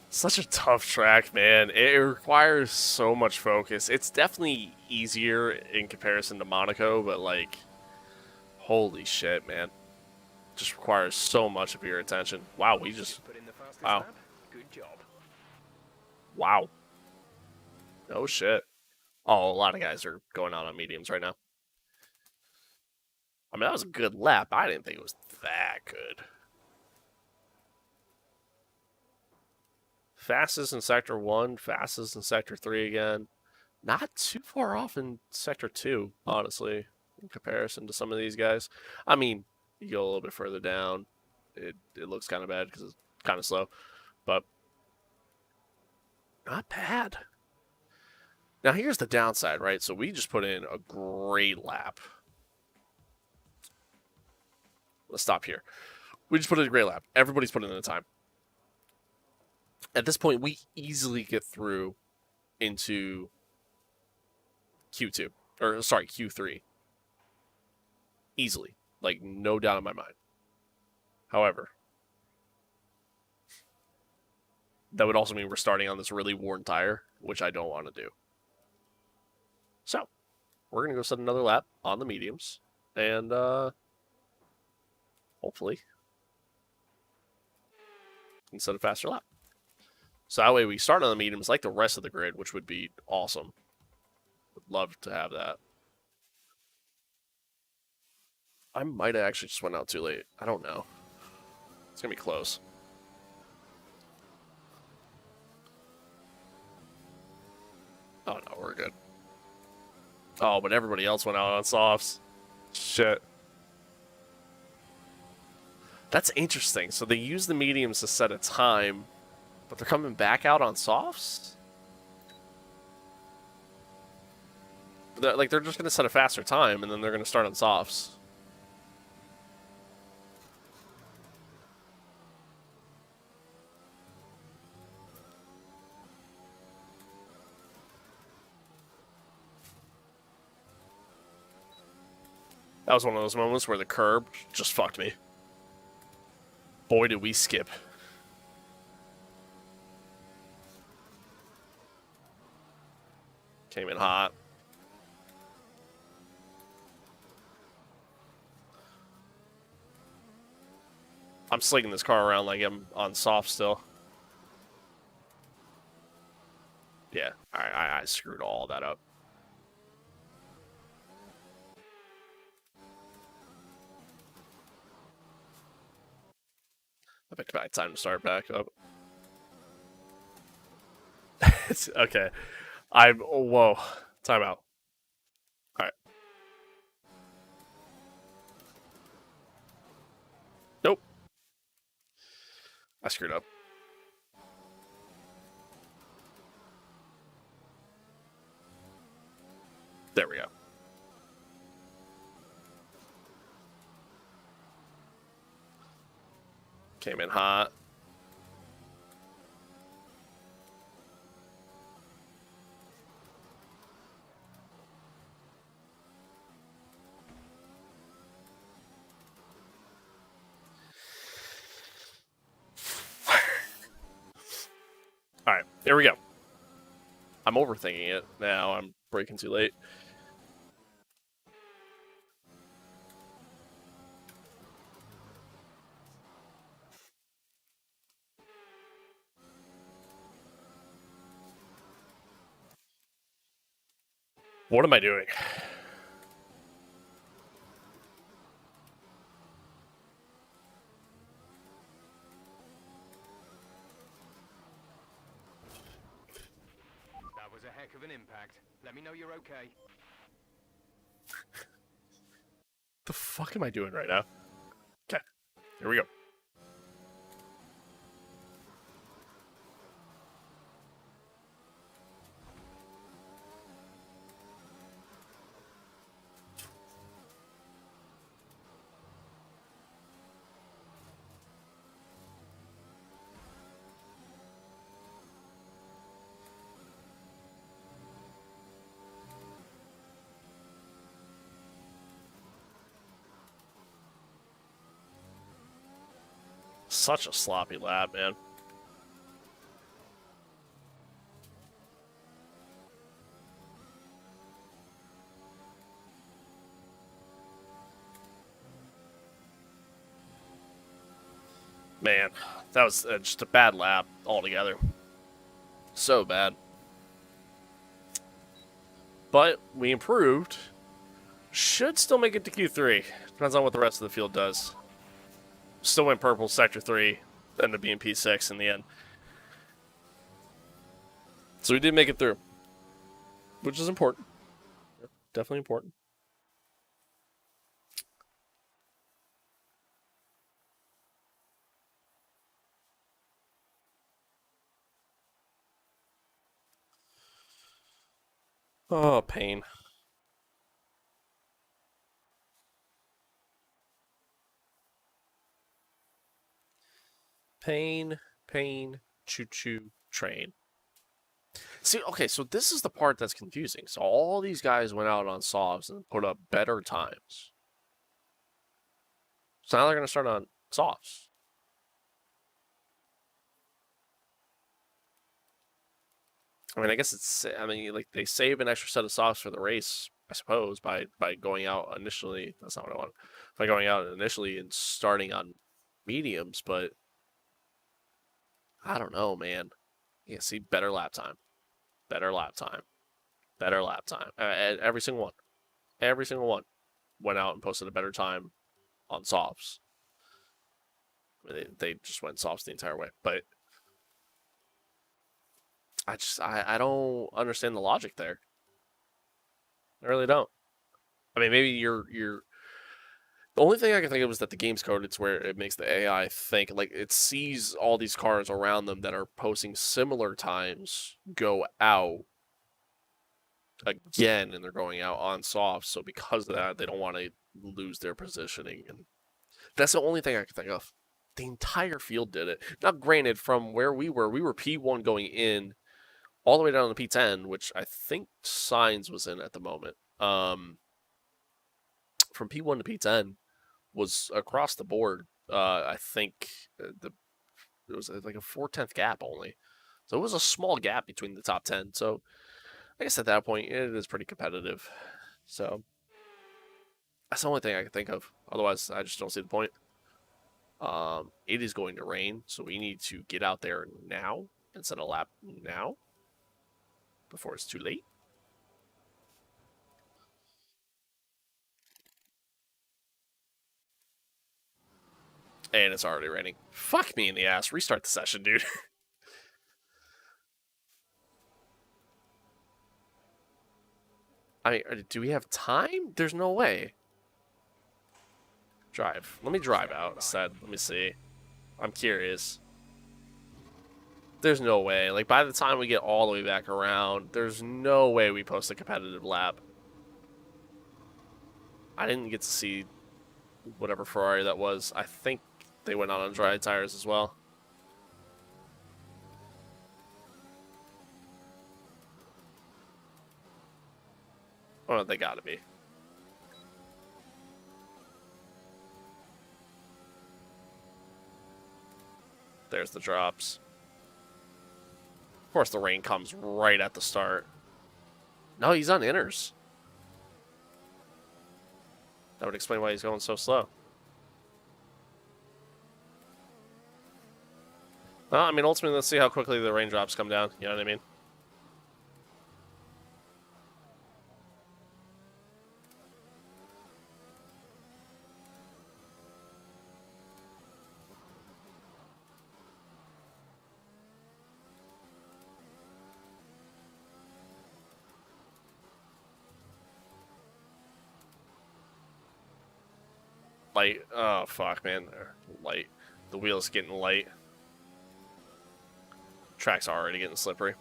Such a tough track, man. It requires so much focus. It's definitely easier in comparison to Monaco, but like, holy shit, man. Just requires so much of your attention. Wow, we just... Put in the fastest Wow. lap. Good job. Wow. No shit. Oh, a lot of guys are going out on mediums right now. I mean, that was a good lap. I didn't think it was that good. Fastest in Sector 1, fastest in Sector 3 again. Not too far off in Sector 2, honestly, in comparison to some of these guys. I mean, you go a little bit further down, it looks kind of bad because it's kind of slow, but not bad. Now, here's the downside, right? So we just put in a great lap. Let's stop here. We just put in a great lap. Everybody's putting in the time. At this point, we easily get through into Q2. Or, sorry, Q3. Easily. Like, no doubt in my mind. However, that would also mean we're starting on this really worn tire, which I don't want to do. So, we're going to go set another lap on the mediums. And, hopefully, can set a faster lap. So that way we start on the mediums like the rest of the grid, which would be awesome. Would love to have that. I might have actually just went out too late. I don't know. It's going to be close. Oh, no, we're good. Oh, but everybody else went out on softs. Shit. That's interesting. So they use the mediums to set a time, but they're coming back out on softs? They're just going to set a faster time, and then they're going to start on softs. That was one of those moments where the curb just fucked me. Boy, did we skip. Came in hot. I'm slinging this car around like I'm on soft still. Yeah, I screwed all that up. I bet it's time to start back up. It's okay. Whoa. Time out. Alright. Nope. I screwed up. There we go. Came in hot. Alright, there we go. I'm overthinking it now. I'm braking too late. What am I doing? That was a heck of an impact. Let me know you're okay. The fuck am I doing right now? Okay, here we go. Such a sloppy lap, man. Man, that was just a bad lap altogether. So bad. But we improved. Should still make it to Q3. Depends on what the rest of the field does. Still went purple, sector 3, ended up being P6 in the end. So we did make it through, which is important. Definitely important. Oh, pain. Pain, pain, choo-choo, train. See, okay, so this is the part that's confusing. So all these guys went out on softs and put up better times. So now they're going to start on softs. I mean, I guess it's, I mean, like, they save an extra set of softs for the race, I suppose, by going out initially. That's not what I want. By going out initially and starting on mediums, but I don't know, man. Yeah, see, better lap time. Better lap time. Better lap time. Every single one. Every single one went out and posted a better time on softs. I mean, they just went softs the entire way. But I don't understand the logic there. I really don't. I mean, maybe you're the only thing I can think of is that the game's coded to where it makes the AI think, like, it sees all these cars around them that are posting similar times go out again, and they're going out on soft. So because of that, they don't want to lose their positioning, and that's the only thing I can think of. The entire field did it. Now, granted, from where we were P1 going in, all the way down to P10, which I think Signs was in at the moment. From P1 to P10 was across the board. I think it was like a 4/10 gap only, so it was a small gap between the top 10. So I guess at that point it is pretty competitive. So that's the only thing I can think of. Otherwise, I just don't see the point. It is going to rain, so we need to get out there now and set a lap now before it's too late. And it's already raining. Fuck me in the ass. Restart the session, dude. I mean, do we have time? There's no way. Drive. Let me drive out instead. Let me see. I'm curious. There's no way. Like, by the time we get all the way back around, there's no way we post a competitive lap. I didn't get to see whatever Ferrari that was. I think they went out on dry tires as well. Oh, they gotta be. There's the drops. Of course, the rain comes right at the start. No, he's on inners. That would explain why he's going so slow. Well, I mean, ultimately, let's see how quickly the raindrops come down. You know what I mean? Light. Oh, fuck, man. Light. The wheel's getting light. Track's already getting slippery.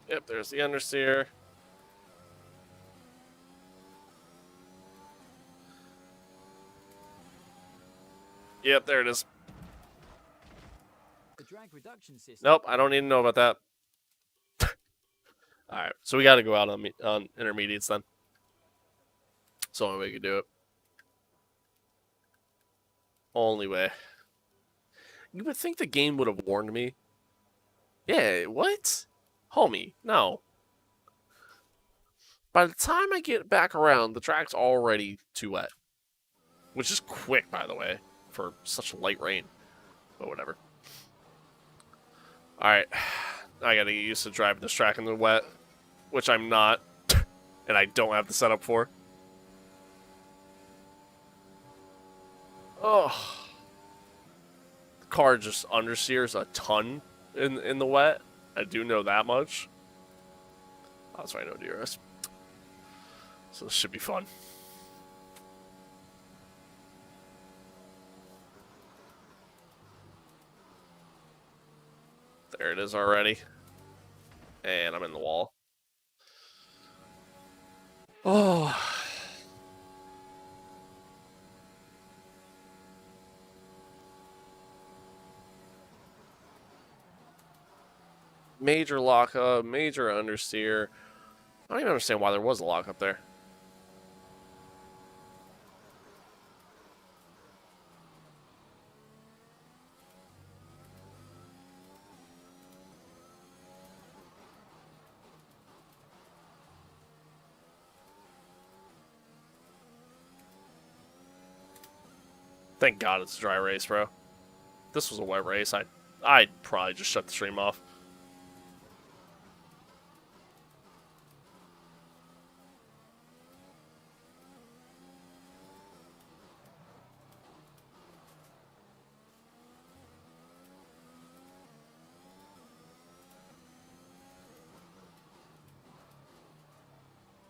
Yep, there's the understeer. Yep, there it is. The drag reduction system. Nope, I don't need to know about that. Alright, so we got to go out on intermediates then. It's the only way we could do it. Only way. You would think the game would have warned me. Yeah, what? Homie, no. by the time I get back around, the track's already too wet. Which is quick, by the way, for such light rain. But whatever. Alright. I gotta get used to driving this track in the wet. Which I'm not. And I don't have the setup for. Oh. The car just understeers a ton in the wet. I do know that much. Oh, that's right, no DRS. So this should be fun. There it is already. And I'm in the wall. Oh. Major lockup, major understeer. I don't even understand why there was a lockup there. Thank God it's a dry race, bro. If this was a wet race, I'd probably just shut the stream off.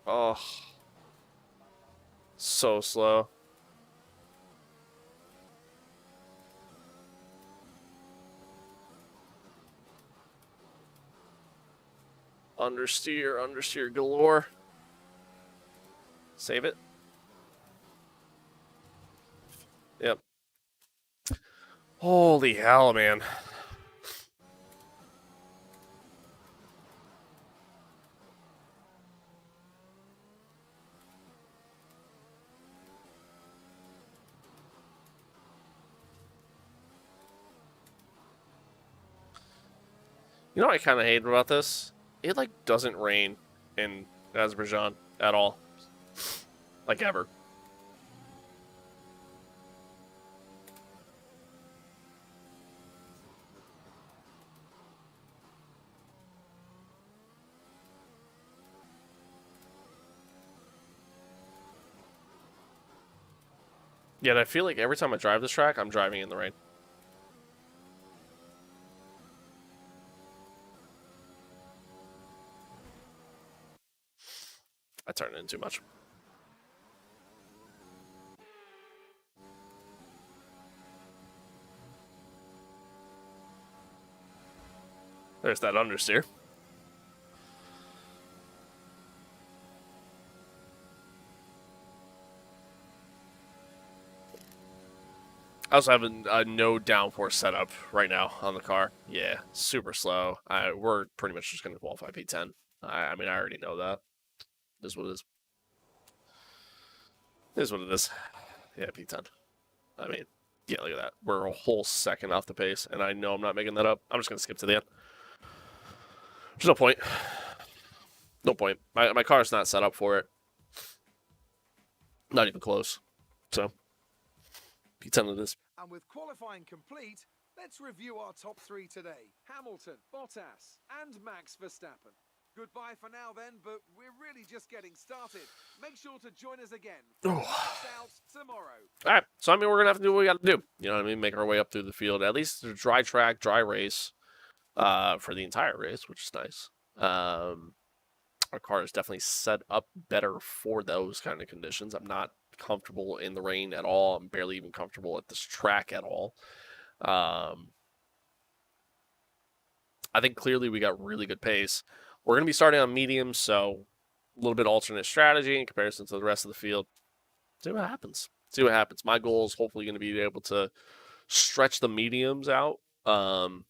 Oh. So slow. Understeer galore. Save it. Yep. Holy hell, man. You know what I kind of hate about this? It, like, doesn't rain in Azerbaijan at all. Like, ever. Yet I feel like every time I drive this track, I'm driving in the rain. I turned it in too much. There's that understeer. I also have a no downforce setup right now on the car. Yeah, super slow. We're pretty much just going to qualify P10. I mean, I already know that. This is what it is. This is what it is. Yeah, P10. I mean, yeah, look at that. We're a whole second off the pace, and I know I'm not making that up. I'm just going to skip to the end. There's no point. No point. My car's not set up for it. Not even close. So, P10 it is. And with qualifying complete, let's review our top three today. Hamilton, Bottas, and Max Verstappen. Goodbye for now then, but we're really just getting started. Make sure to join us again for Lights Out tomorrow. All right, so I mean, we're going to have to do what we got to do. You know what I mean? Make our way up through the field. At least a dry track, dry race for the entire race, which is nice. Our car is definitely set up better for those kind of conditions. I'm not comfortable in the rain at all. I'm barely even comfortable at this track at all. I think clearly we got really good pace. We're going to be starting on mediums, so a little bit alternate strategy in comparison to the rest of the field. See what happens. See what happens. My goal is hopefully going to be able to stretch the mediums out and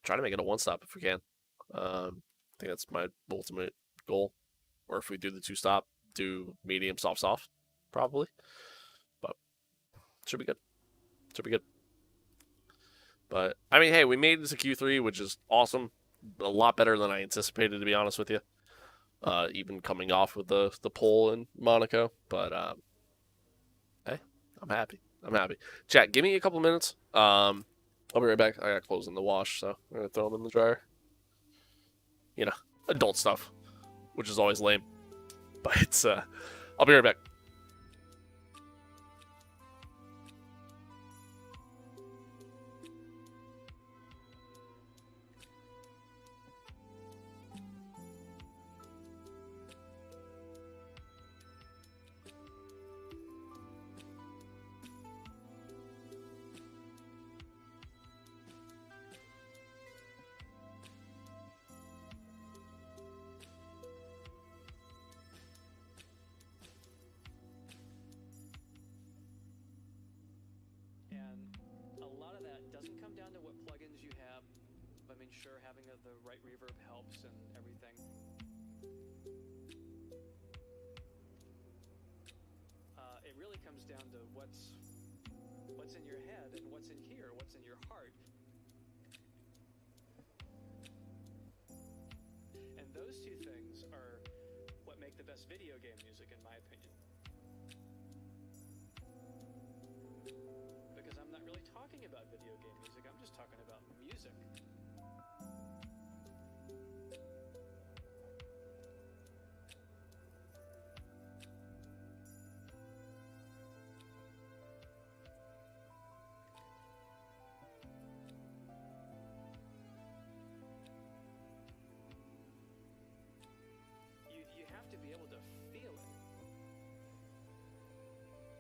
try to make it a one-stop if we can. I think that's my ultimate goal. Or if we do the two-stop, do medium, soft, probably. But should be good. Should be good. But, I mean, hey, we made it to Q3, which is awesome. A lot better than I anticipated, to be honest with you. even coming off with the pole in Monaco. But hey, I'm happy. I'm happy. Chat, give me a couple minutes. I'll be right back. I got clothes in the wash, so I'm gonna throw them in the dryer. You know, adult stuff, which is always lame. But it's I'll be right back. And a lot of that doesn't come down to what plugins you have. I mean, sure, having the right reverb helps and everything. It really comes down to what's in your head and what's in here, what's in your heart. And those two things are what make the best video game music, in my opinion. Because I'm not really talking about video game music, I'm just talking about music. You have to be able to feel it.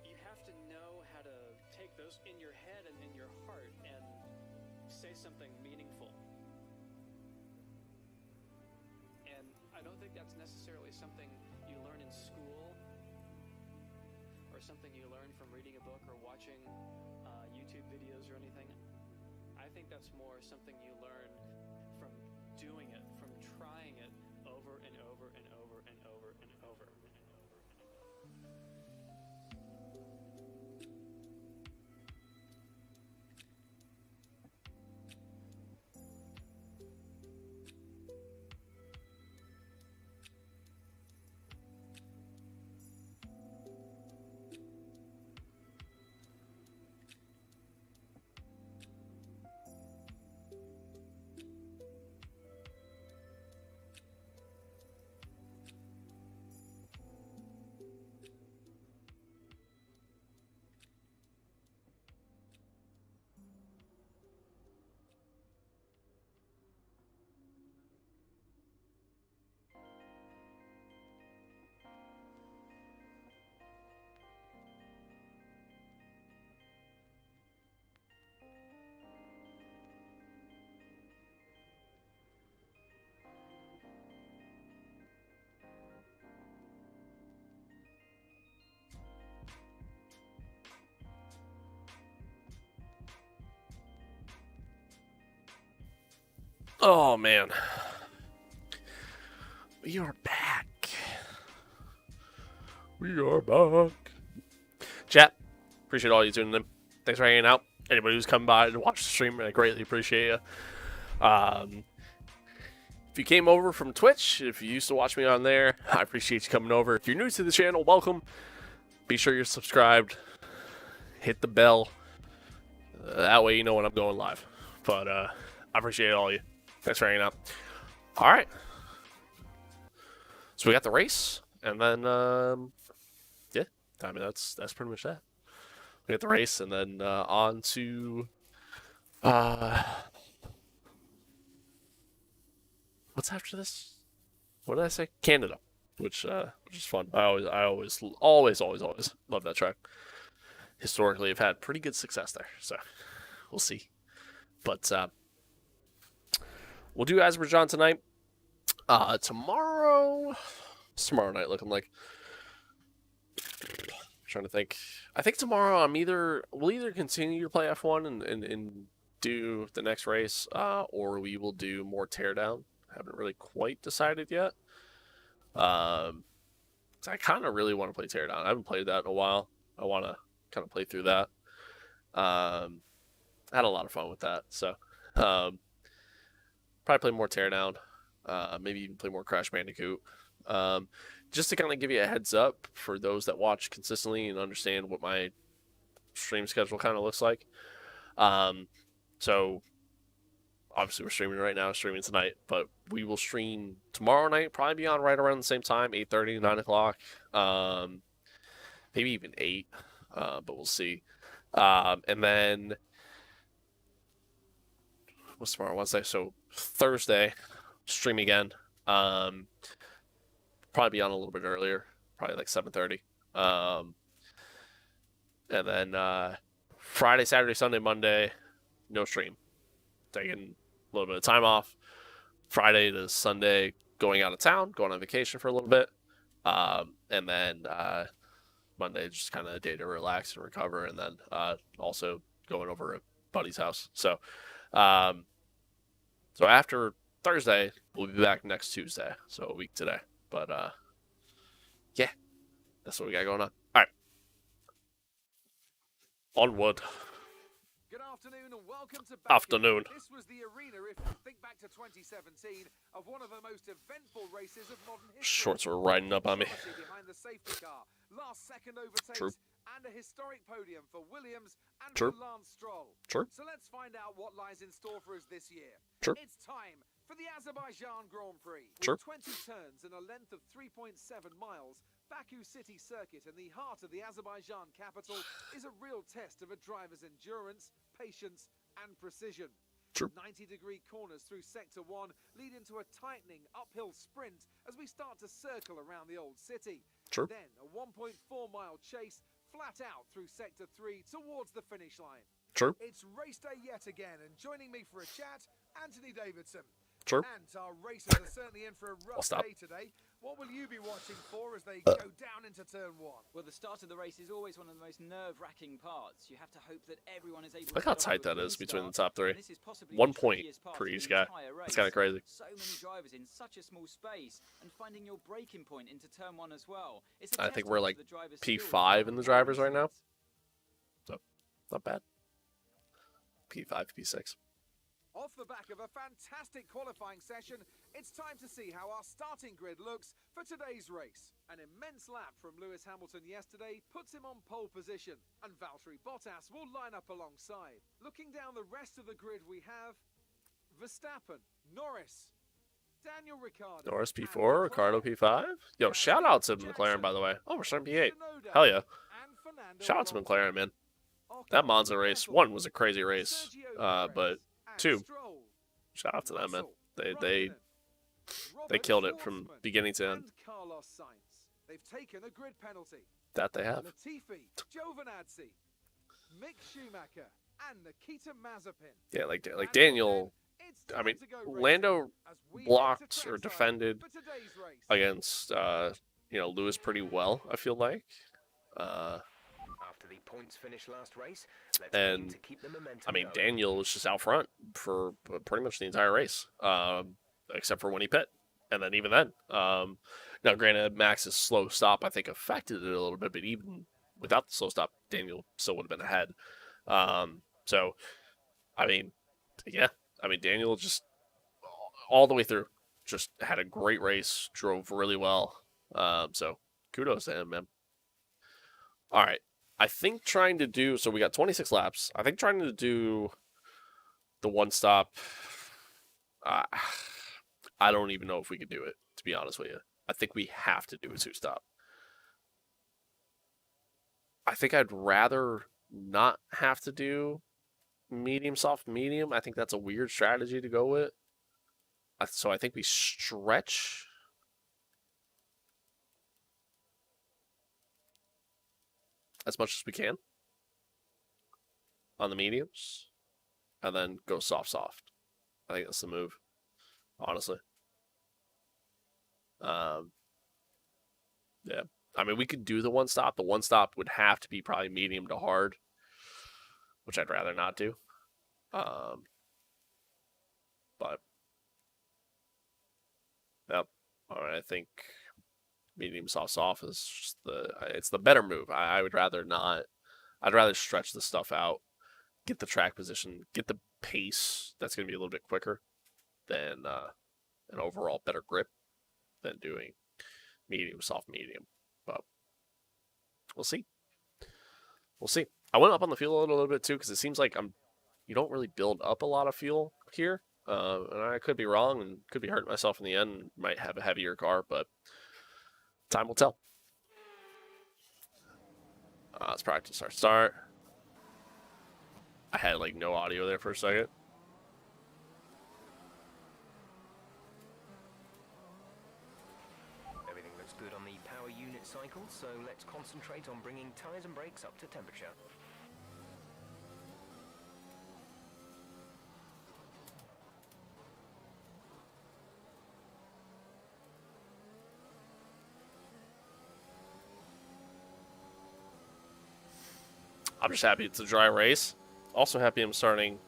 You have to know how to take those in your head and in your heart and say something meaningful. And I don't think that's necessarily something you learn in school or something you learn from reading a book or watching YouTube videos or anything. I think that's more something you learn from doing it, from trying it over and over and over and over and over. Oh man, we are back. We are back. Chat, appreciate all you tuning in. Thanks for hanging out. Anybody who's come by to watch the stream, I greatly appreciate you. If you came over from Twitch, if you used to watch me on there, I appreciate you coming over. If you're new to the channel, welcome. Be sure you're subscribed. Hit the bell. That way you know when I'm going live. But I appreciate all you. Thanks for hanging out. All right. So we got the race, and then yeah, I mean that's pretty much that. We got the race, and then on to what's after this? What did I say? Canada, which is fun. I always love that track. Historically, I've had pretty good success there, so we'll see. But we'll do Azerbaijan tonight. Tomorrow, what's tomorrow night looking like? I'm trying to think. I think tomorrow we'll either continue to play F1 and do the next race, or we will do more teardown. Haven't really quite decided yet. I kind of really want to play teardown. I haven't played that in a while. I want to kind of play through that. I had a lot of fun with that, so probably play more teardown. Maybe even play more Crash Bandicoot. Just to kind of give you a heads up for those that watch consistently and understand what my stream schedule kind of looks like. So obviously we're streaming right now, streaming tonight, but we will stream tomorrow night, probably be on right around the same time, 8:30, 9 o'clock, maybe even 8, but we'll see. And then what's tomorrow? Wednesday. So Thursday, stream again. Probably be on a little bit earlier, probably like 7:30. And then Friday, Saturday, Sunday, Monday, no stream. Taking a little bit of time off. Friday to Sunday, going out of town, going on vacation for a little bit. And then Monday, just kind of a day to relax and recover. And then also going over to buddy's house. So after Thursday, we'll be back next Tuesday. So a week today. But yeah, that's what we got going on. All right. Onward. Good afternoon and welcome to Afternoon. This was the arena, if you think back to 2017, of one of the most eventful races of modern history. Shorts were riding up on me. Behind the safety car, last second overtakes, True. and a historic podium for Williams and True. for Lance Stroll. True. So let's find out what lies in store for us this year. True. It's time for the Azerbaijan Grand Prix. True. With 20 turns and a length of 3.7 miles, Baku City Circuit in the heart of the Azerbaijan capital is a real test of a driver's endurance, patience and precision. True. 90-degree corners through Sector 1 lead into a tightening uphill sprint as we start to circle around the old city. True. Then a 1.4-mile chase flat out through Sector 3 towards the finish line. True. It's race day yet again, and joining me for a chat, Anthony Davidson. True. And our racers are certainly in for a rough stop. day today. What will you be watching for as they go down into turn 1? Well, the start of the race is always one of the most nerve-wracking parts. You have to hope that everyone is able Look to how get off tight to a that is clean between the start, top three. and this is possibly 1 the point trickiest part for of each the guy. entire It's race. kind of crazy. So many drivers in such a small space, and finding your braking point into turn 1 as well. It's a I think we're like testament to the drivers' skills P5 and in the drivers right now. performance. So not bad. P5, P6. Off the back of a fantastic qualifying session, it's time to see how our starting grid looks for today's race. An immense lap from Lewis Hamilton yesterday puts him on pole position, and Valtteri Bottas will line up alongside. Looking down the rest of the grid, we have Verstappen, Norris, Daniel Ricciardo, Norris and P4, Ricardo P5. Yo, shout out to McLaren, by the way. Oh, we're starting P8. Hell yeah. Shout out to McLaren, man. That Monza race, 1 was a crazy race, but 2, shout out to them, man. They killed it from beginning to end. They've taken a grid penalty. That they have. Latifi, Giovinazzi, Mick Schumacher, and Nikita Mazepin. Yeah, like Daniel. I mean, Lando blocked or defended against Lewis pretty well, I feel like. After the points finish last race, let's And, aim to keep the momentum I mean, going. Daniel was just out front for pretty much the entire race, except for when he pit. And then even then, now granted, Max's slow stop, I think, affected it a little bit, but even without the slow stop, Daniel still would have been ahead. So, I mean, yeah. I mean, Daniel just all the way through just had a great race, drove really well. So kudos to him, man. All right. I think trying to do, so we got 26 laps. I think trying to do the one stop, I don't even know if we could do it, to be honest with you. I think we have to do a 2-stop. I think I'd rather not have to do medium, soft, medium. I think that's a weird strategy to go with. So I think we stretch as much as we can on the mediums and then go soft, soft. I think that's the move, honestly. Yeah. I mean, we could do the one stop. The one stop would have to be probably medium to hard, which I'd rather not do. But yep. All right, I think medium soft is just it's the better move. I would rather not. I'd rather stretch the stuff out, get the track position, get the pace. That's going to be a little bit quicker than an overall better grip than doing medium, soft medium. But we'll see. We'll see. I went up on the fuel load a little bit too because it seems like you don't really build up a lot of fuel here. And I could be wrong and could be hurting myself in the end. And might have a heavier car, but time will tell. Let's practice our start. I had like no audio there for a second. Everything looks good on the power unit cycle, so let's concentrate on bringing tires and brakes up to temperature. I'm just happy it's a dry race. Also happy I'm starting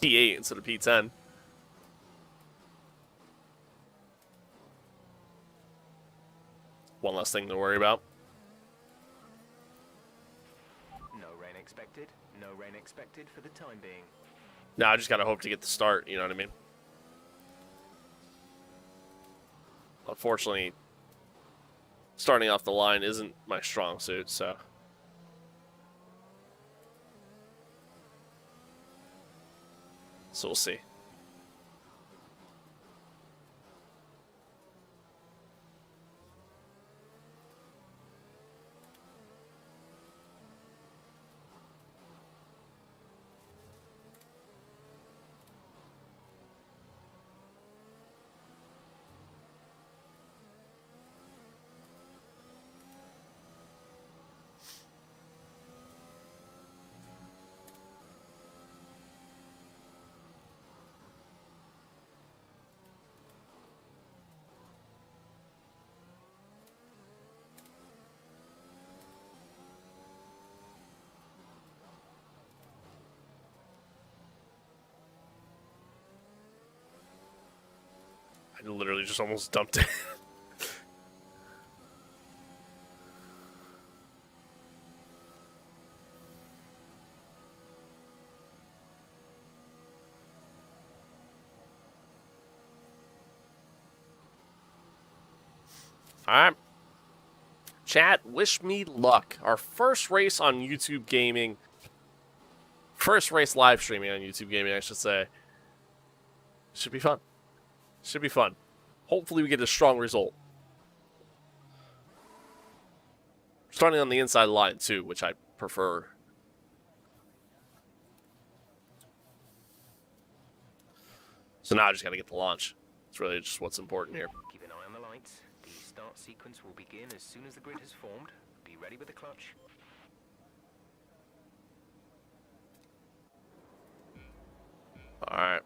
P8 instead of P10. One less thing to worry about. No rain expected. No rain expected for the time being. Now I just gotta hope to get the start, you know what I mean? Unfortunately, starting off the line isn't my strong suit, so... So we'll see. I literally just almost dumped it. Alright. Chat, wish me luck. Our first race on YouTube Gaming. First race live streaming on YouTube Gaming, I should say. Should be fun. Should be fun. Hopefully we get a strong result. Starting on the inside line, too, which I prefer. So now I just got to get the launch. It's really just what's important here. Keep an eye on the lights. The start sequence will begin as soon as the grid has formed. Be ready with the clutch. Alright.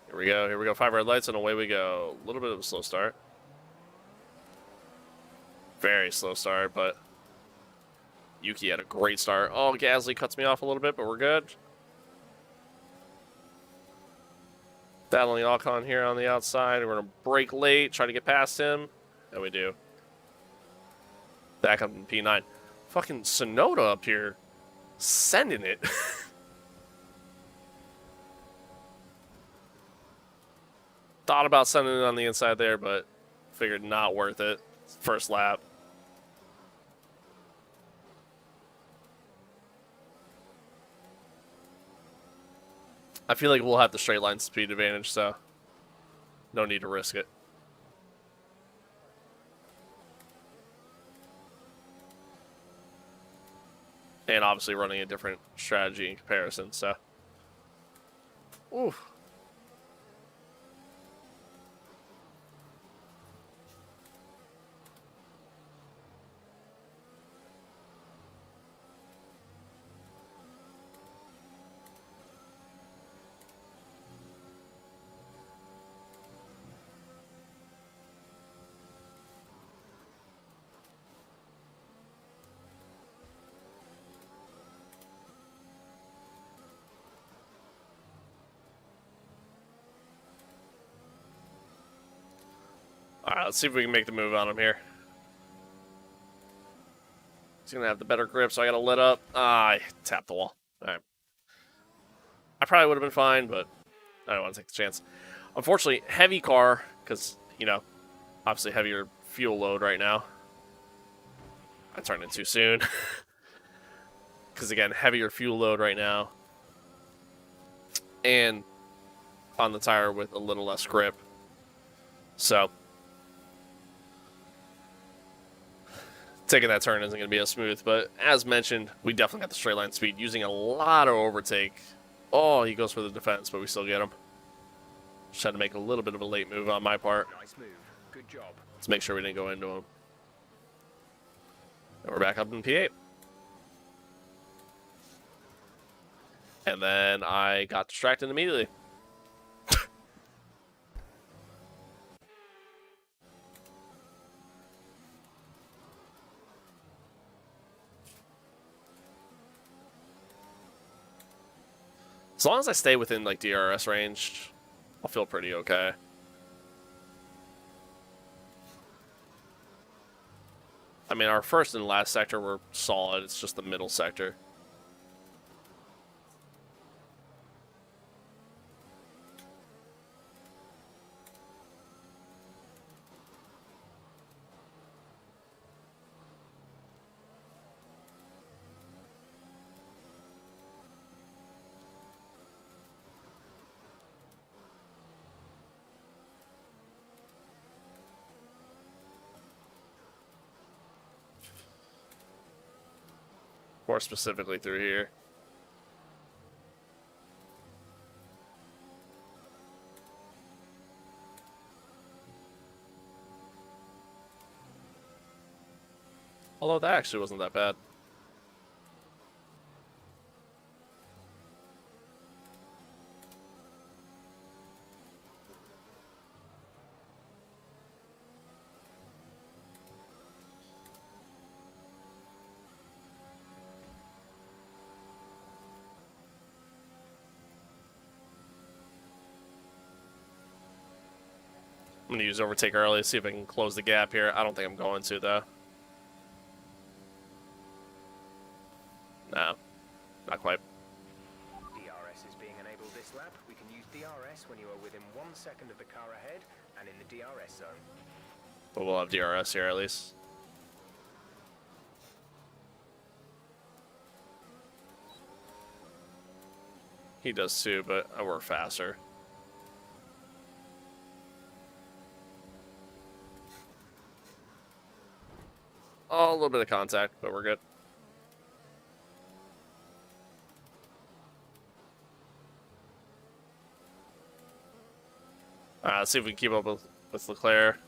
Here we go. Here we go. 5 red lights and away we go. A little bit of a slow start. Very slow start, but Yuki had a great start. Oh, Gasly cuts me off a little bit, but we're good. Battling Alcon here on the outside. We're going to brake late, try to get past him. And we do. Back up in P9. Fucking Sonoda up here. Sending it. Thought about sending it on the inside there, but figured not worth it. First lap. I feel like we'll have the straight line speed advantage, so no need to risk it. And obviously running a different strategy in comparison, so. Oof. Alright, let's see if we can make the move on him here. He's going to have the better grip, so I got to let up. Ah, I tapped the wall. Alright. I probably would have been fine, but I don't want to take the chance. Unfortunately, heavy car because, you know, obviously heavier fuel load right now. I turned it too soon. Because, again, heavier fuel load right now. And on the tire with a little less grip. So, taking that turn isn't going to be as smooth. But, as mentioned, we definitely got the straight line speed. Using a lot of overtake. Oh, he goes for the defense, but we still get him. Just had to make a little bit of a late move on my part. Nice move. Good job. Let's make sure we didn't go into him. And we're back up in P8. And then I got distracted immediately. As long as I stay within like DRS range, I'll feel pretty okay. I mean, our first and last sector were solid. It's just the middle sector. More specifically through here. Although that actually wasn't that bad. I'm going to use overtake early, see if I can close the gap here. I don't think I'm going to, though. No, not quite. DRS is being enabled this lap. We can use DRS when you are within 1 second of the car ahead and in the DRS zone. But we'll have DRS here at least. He does too, but we're faster. Oh, a little bit of contact, but we're good. Let's see if we can keep up with Leclerc.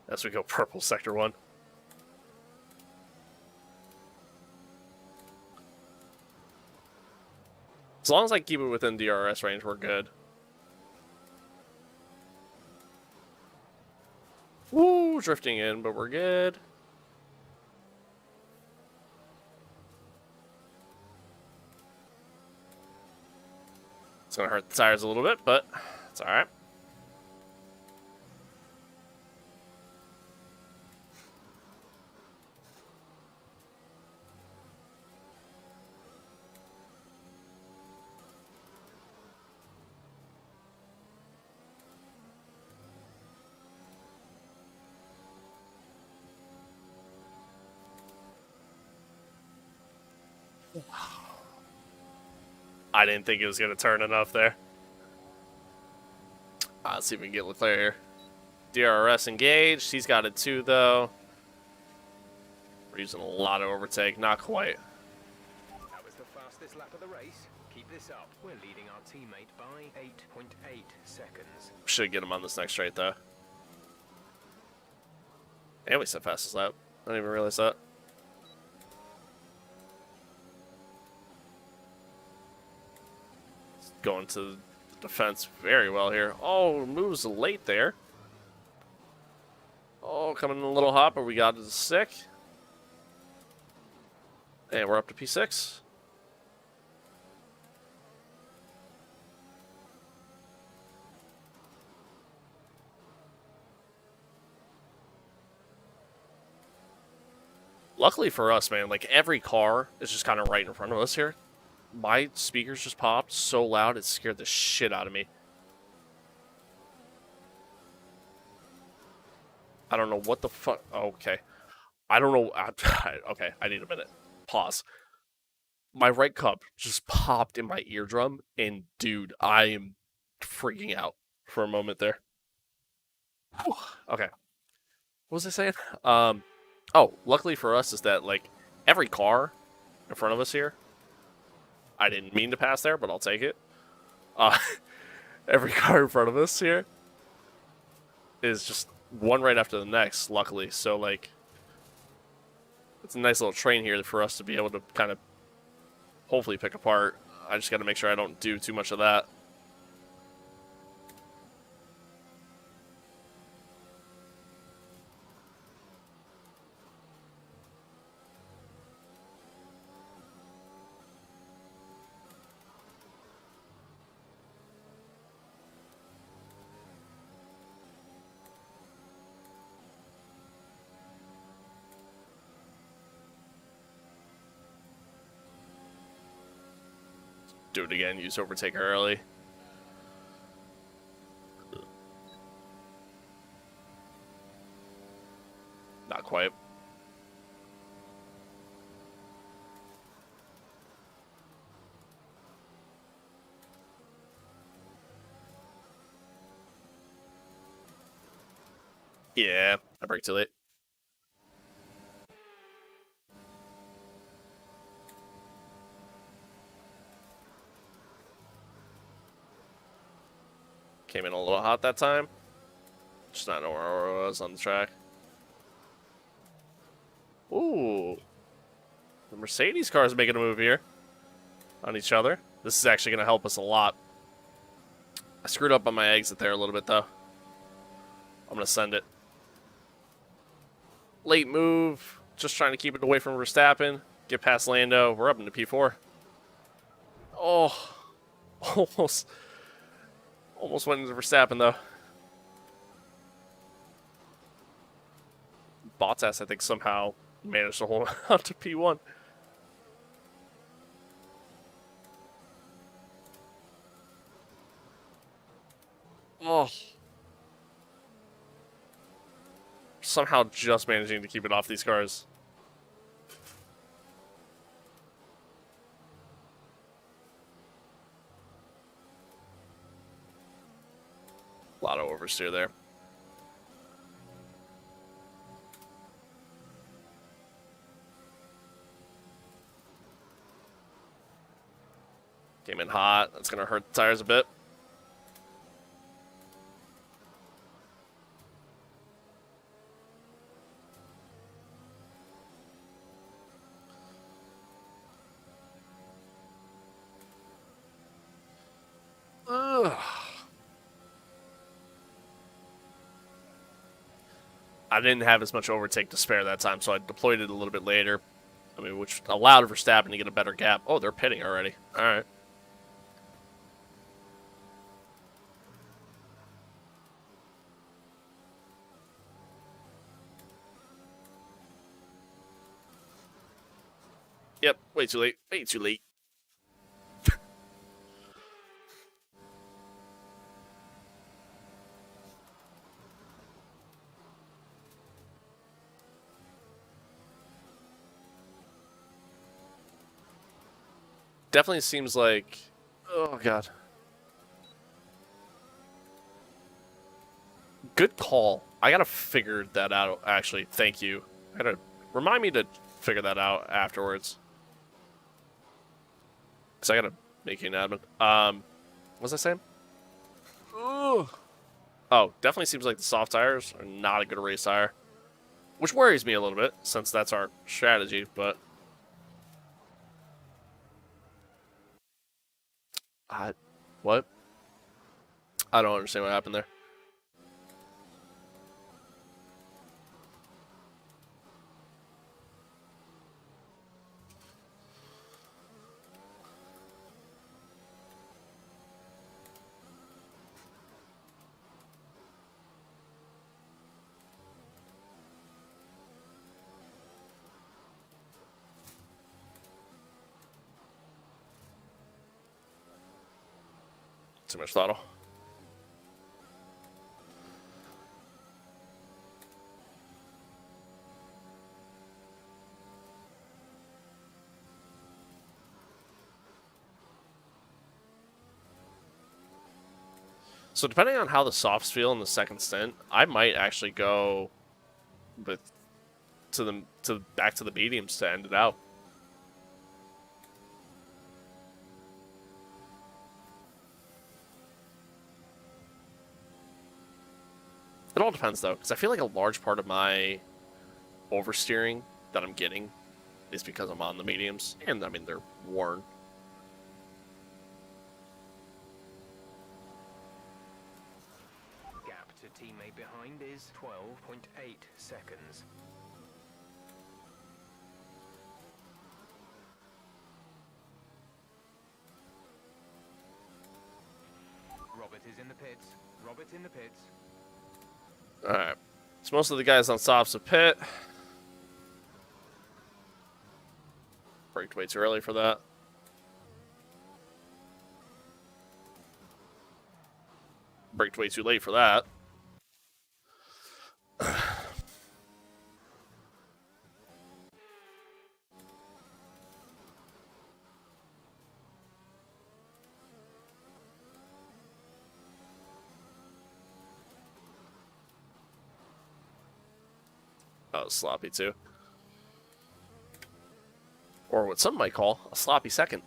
As we go purple sector 1. As long as I keep it within DRS range, we're good. Woo, drifting in, but we're good. It's gonna hurt the tires a little bit, but it's alright. I didn't think it was going to turn enough there. Let's see if we can get Leclerc here. DRS engaged. He's got it too, though. We're using a lot of overtake. Not quite. That was the fastest lap of the race. Keep this up. We're leading our teammate by 8.8 seconds. Should get him on this next straight, though. And we said fastest lap. I didn't even realize that. Going to the defense very well here. Oh, moves late there. Oh, coming in a little hot, but we got it sick. And we're up to P6. Luckily for us, man, like every car is just kind of right in front of us here. My speakers just popped so loud it scared the shit out of me. I don't know what the fuck. Okay. I don't know. Okay, I need a minute. Pause. My right cup just popped in my eardrum, and dude, I am freaking out for a moment there. Whew. Okay. What was I saying? Oh, luckily for us is that, like, every car in front of us here, I didn't mean to pass there, but I'll take it. Uh, every car in front of us here is just one right after the next, luckily. So, like, it's a nice little train here for us to be able to kind of hopefully pick apart. I just got to make sure I don't do too much of that. Do it again. Use overtake early. Not quite. Yeah, I braked too late. Came in a little hot that time. Just not know where I was on the track. Ooh. The Mercedes car is making a move here on each other. This is actually going to help us a lot. I screwed up on my exit there a little bit, though. I'm going to send it. Late move. Just trying to keep it away from Verstappen. Get past Lando. We're up into P4. Oh. Almost went into Verstappen, though. Bottas, I think, somehow managed to hold on to P1. Oh. Somehow just managing to keep it off these cars. A lot of oversteer there. Came in hot. That's going to hurt the tires a bit. Ugh. I didn't have as much overtake to spare that time, so I deployed it a little bit later. I mean, which allowed Verstappen to get a better gap. Oh, they're pitting already. All right. Yep, way too late. Way too late. Definitely seems like... Oh, God. Good call. I gotta figure that out, actually. Thank you. I gotta... Remind me to figure that out afterwards. Because I gotta make you an admin. What was I saying? Ugh. Oh, definitely seems like the soft tires are not a good race tire. Which worries me a little bit, since that's our strategy, but... What? I don't understand what happened there. Too much throttle. So depending on how the softs feel in the second stint, I might actually go with back to the mediums to end it out. It all depends though, because I feel like a large part of my oversteering that I'm getting is because I'm on the mediums, and I mean they're worn. Gap to teammate behind is 12.8 seconds. Robert is in the pits. Robert in the pits. Alright. So most of the guys on softs have pit. Braked way too early for that. Braked way too late for that. That was sloppy too. Or what some might call a sloppy second.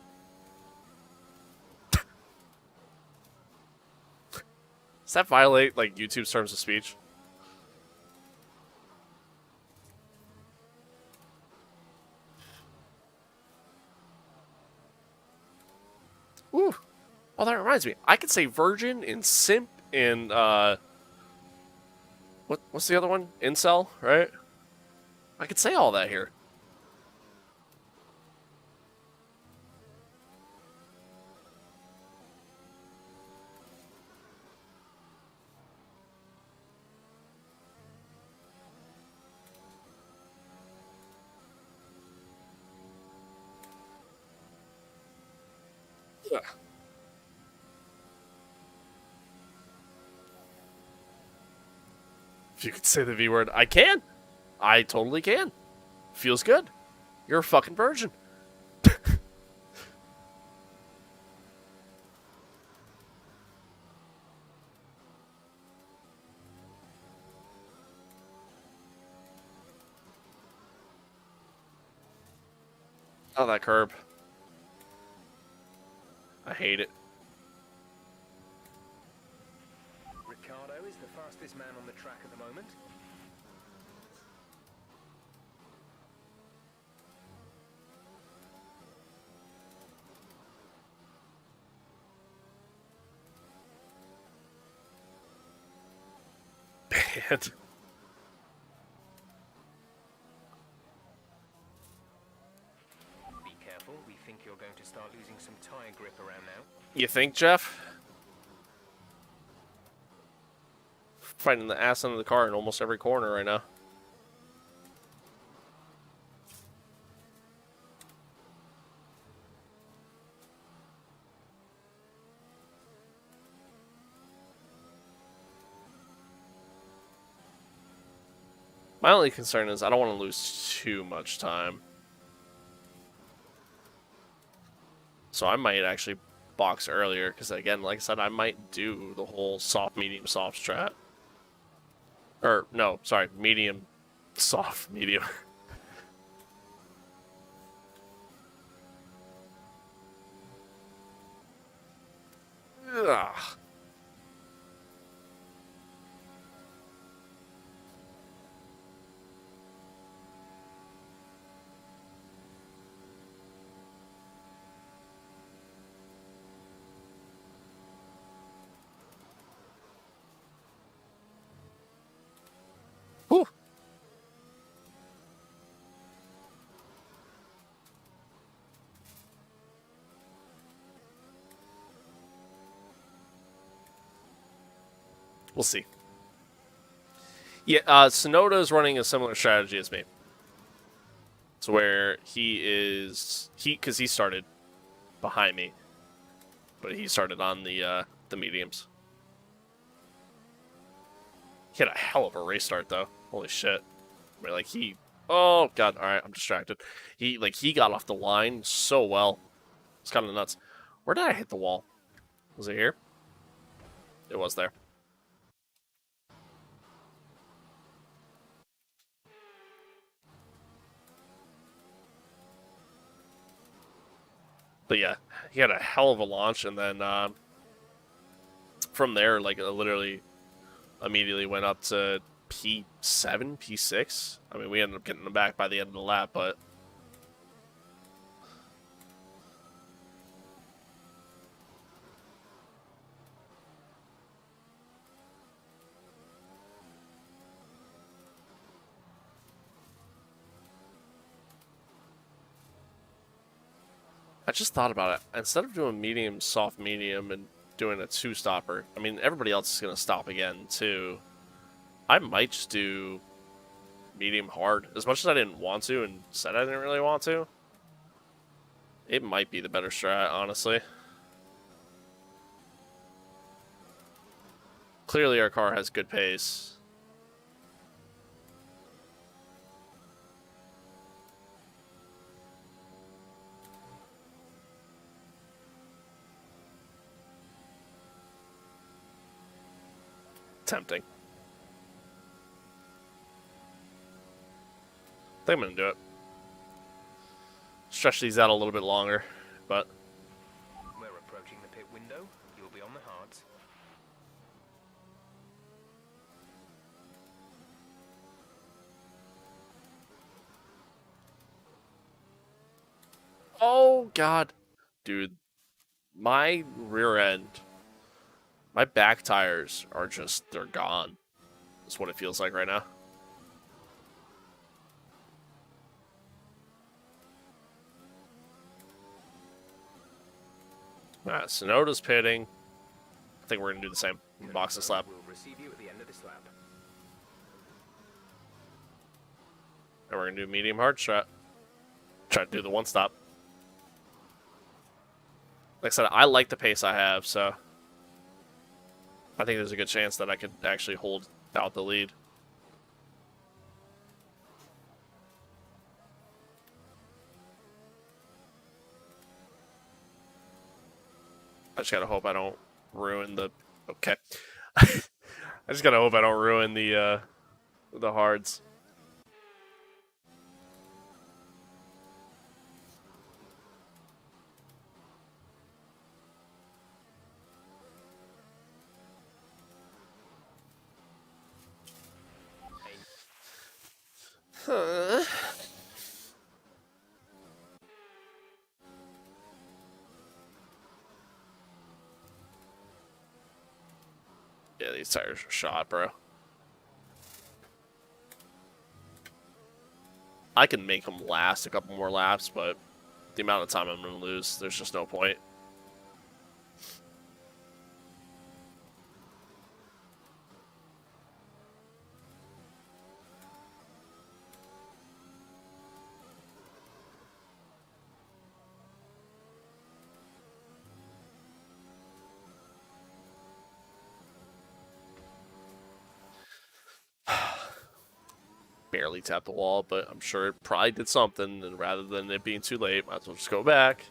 Does that violate like YouTube's terms of speech? Ooh. Oh, that reminds me. I could say virgin and simp and what's the other one? Incel, right? I could say all that here. Yeah. If you could say the V word, I can. I totally can. Feels good. You're a fucking virgin. Oh, that curb. I hate it. Ricardo is the fastest man on the track at the moment. Bad. Be careful, we think you're going to start losing some tire grip around now. You think, Jeff? Fighting the ass under the car in almost every corner right now. My only concern is I don't want to lose too much time. So I might actually box earlier, because again, like I said, I might do the whole soft, medium, soft strat. Or, no, sorry, medium, soft, medium. Ugh. Whew. We'll see. Yeah, Sonoda is running a similar strategy as me. It's where because he started behind me, but he started on the the mediums. He had a hell of a race start, though. Holy shit. I mean, like, he... Oh, God. All right, I'm distracted. He got off the line so well. It's kind of nuts. Where did I hit the wall? Was it here? It was there. But yeah, he had a hell of a launch, and then from there, like, it literally immediately went up to P7, P6. I mean, we ended up getting them back by the end of the lap, but... I just thought about it. Instead of doing medium, soft, medium, and doing a two-stopper, I mean, everybody else is going to stop again, too. I might just do medium hard. As much as I didn't want to and said I didn't really want to, it might be the better strat, honestly. Clearly our car has good pace. Tempting. I think I'm going to do it. Stretch these out a little bit longer, but... We're approaching the pit window. You'll be on the hards. Oh, God. Dude, my rear end, my back tires are just, they're gone. That's what it feels like right now. Alright, Sonoda's pitting. I think we're going to do the same. Box this lap. We'll receive you at the end of this lap. And we're going to do medium hard strat. Try to do the one stop. Like I said, I like the pace I have, so I think there's a good chance that I could actually hold out the lead. I just gotta hope I don't ruin the... Okay. I just gotta hope I don't ruin the hards. Huh. Yeah, these tires are shot, bro. I can make them last a couple more laps, but the amount of time I'm going to lose, there's just no point. Barely tapped the wall, but I'm sure it probably did something, and rather than it being too late, might as well just go back.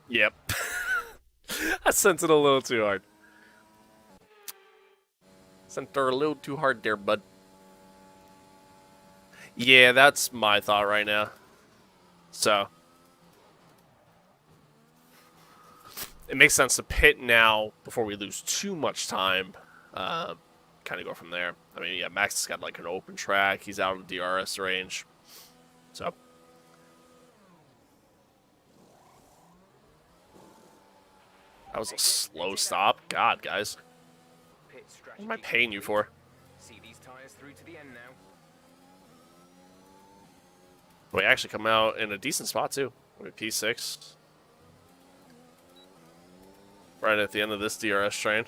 Yep. I sent it a little too hard. Sent her a little too hard there, bud. Yeah, that's my thought right now. So, it makes sense to pit now before we lose too much time. Kind of go from there. I mean, yeah, Max has got like an open track. He's out of the DRS range. So, that was a slow stop. God, guys. What am I paying you for? See these tires through to the end now. We actually come out in a decent spot, too. We're P6. right at the end of this DRS train.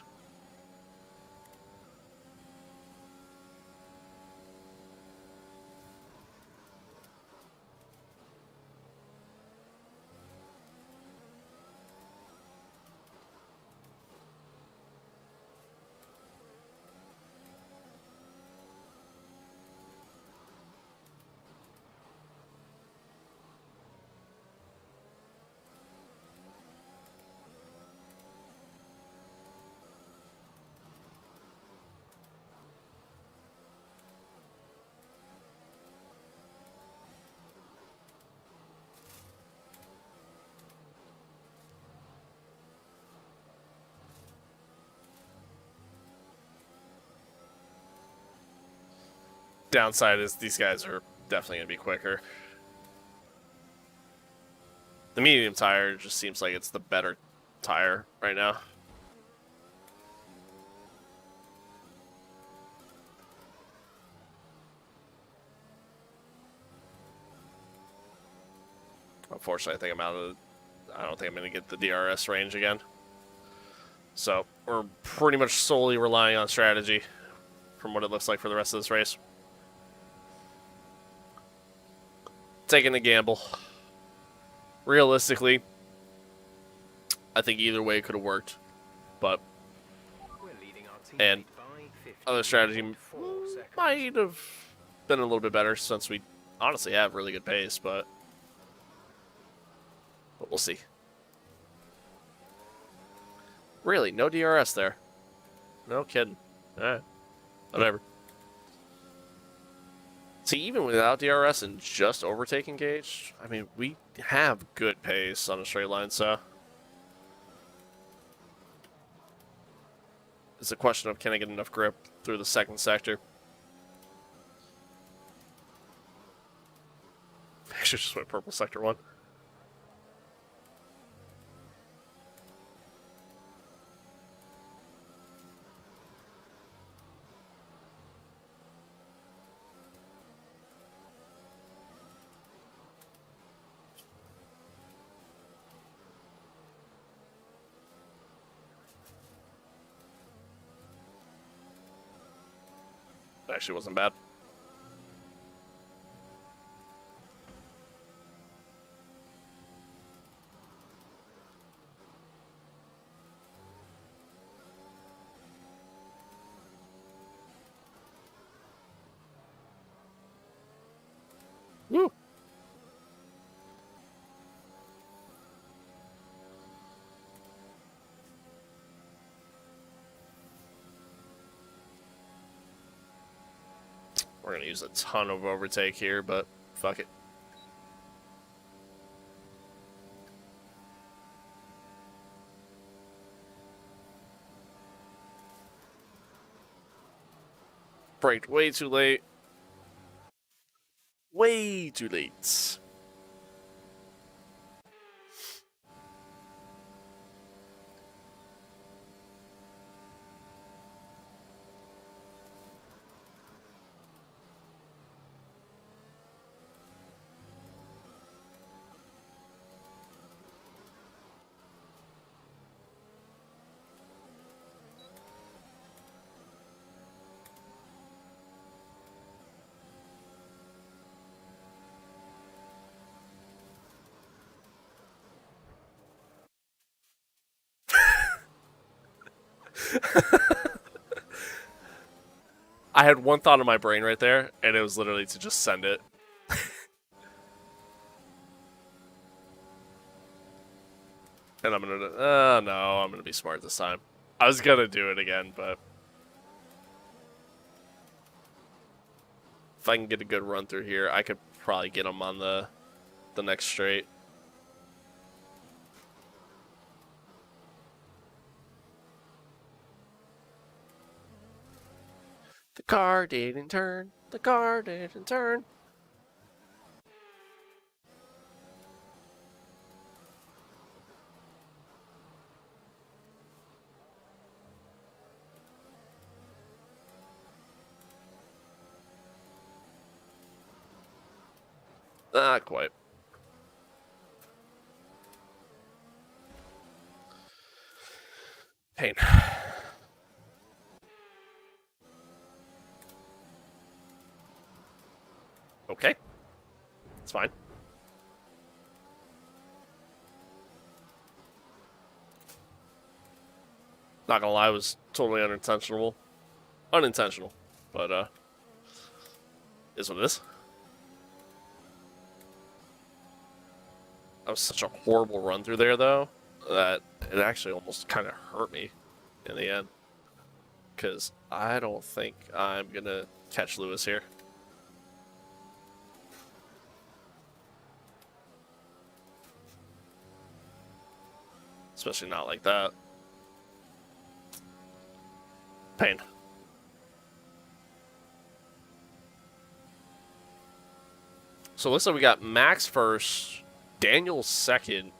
Downside is these guys are definitely going to be quicker. The medium tire just seems like it's the better tire right now. Unfortunately, I think I'm out of. I don't think I'm going to get the DRS range again. So we're pretty much solely relying on strategy, from what it looks like for the rest of this race. Taking a gamble. Realistically, I think either way could have worked, but and other strategy might have been a little bit better since we honestly have really good pace, but we'll see. Really, no DRS there. No kidding. Alright. Whatever. See, even without DRS and just overtaking Gage, I mean, we have good pace on a straight line, so it's a question of can I get enough grip through the second sector. I should just went purple sector 1. Actually wasn't bad. Woo! We're going to use a ton of overtake here, but fuck it. Braked way too late. Way too late. I had one thought in my brain right there, and it was literally to just send it. And I'm gonna, no, I'm gonna be smart this time. I was gonna do it again, but if I can get a good run through here, I could probably get him on the next straight. The car didn't turn. The car didn't turn. Not quite. Pain. Okay. It's fine. Not gonna lie, it was totally unintentional. Unintentional. But, is what it is. That was such a horrible run through there, though, that it actually almost kind of hurt me in the end. Because I don't think I'm gonna catch Lewis here. Especially not like that. Pain. So it looks like we got Max first, Daniel second,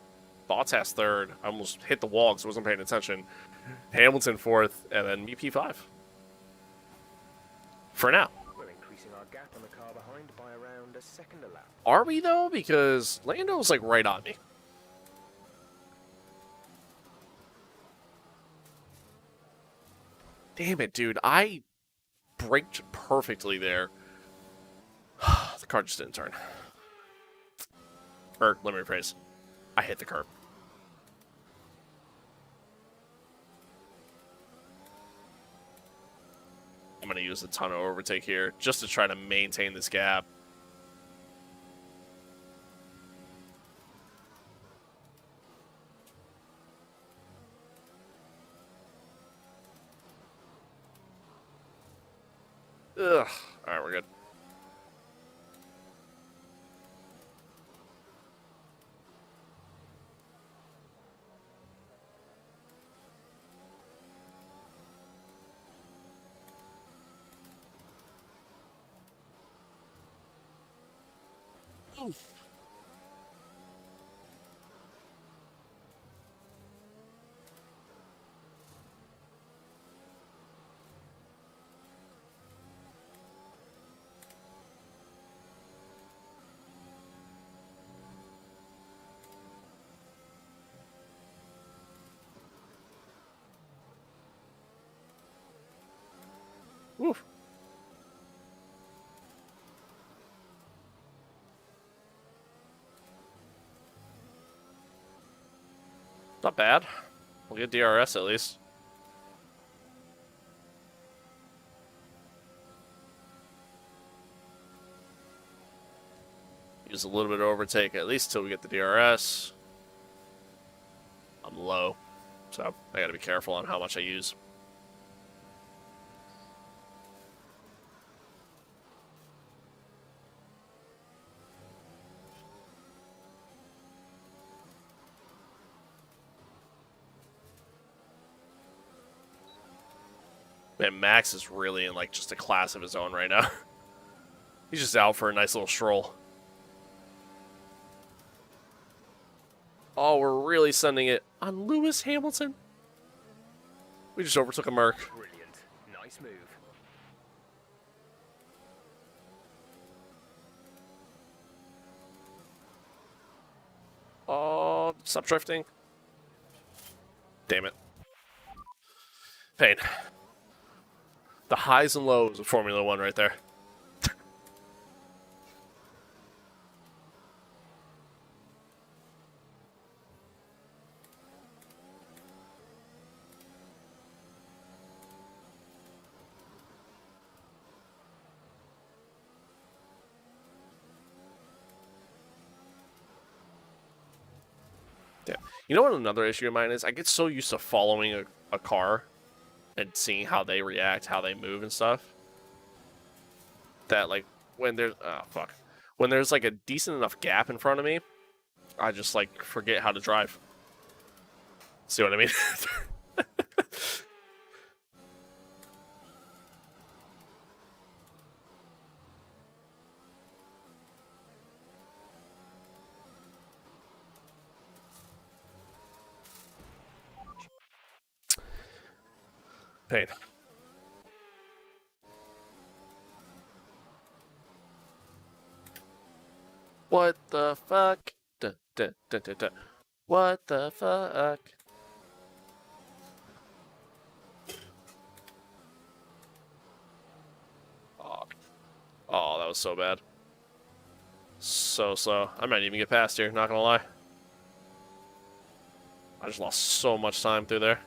Bottas third. I almost hit the wall because I wasn't paying attention. Hamilton fourth, and then me P5. For now. We're increasing our gap on the car behind by around a second a lap. Are we, though? Because Lando's, like, right on me. Damn it, dude. I braked perfectly there. The car just didn't turn. Or, let me rephrase. I hit the curb. I'm going to use a ton of overtake here just to try to maintain this gap. Ugh. All right, we're good. Oof. Oof. Not bad. We'll get DRS at least. Use a little bit of overtake at least till we get the DRS. I'm low, so I gotta be careful on how much I use. Man, Max is really in like just a class of his own right now. He's just out for a nice little stroll. Oh, we're really sending it on Lewis Hamilton. We just overtook a Merc. Brilliant. Nice move. Oh, stop drifting. Damn it. Pain. The highs and lows of Formula One right there. Yeah. You know what another issue of mine is? I get so used to following a car and seeing how they react, how they move and stuff, that like when there's when there's like a decent enough gap in front of me, I just like forget how to drive. See what I mean? Pain. What the fuck? Duh, duh, duh, duh, duh. What the fuck? was so bad. So slow. I might even get past here, not gonna lie. I just lost so much time through there.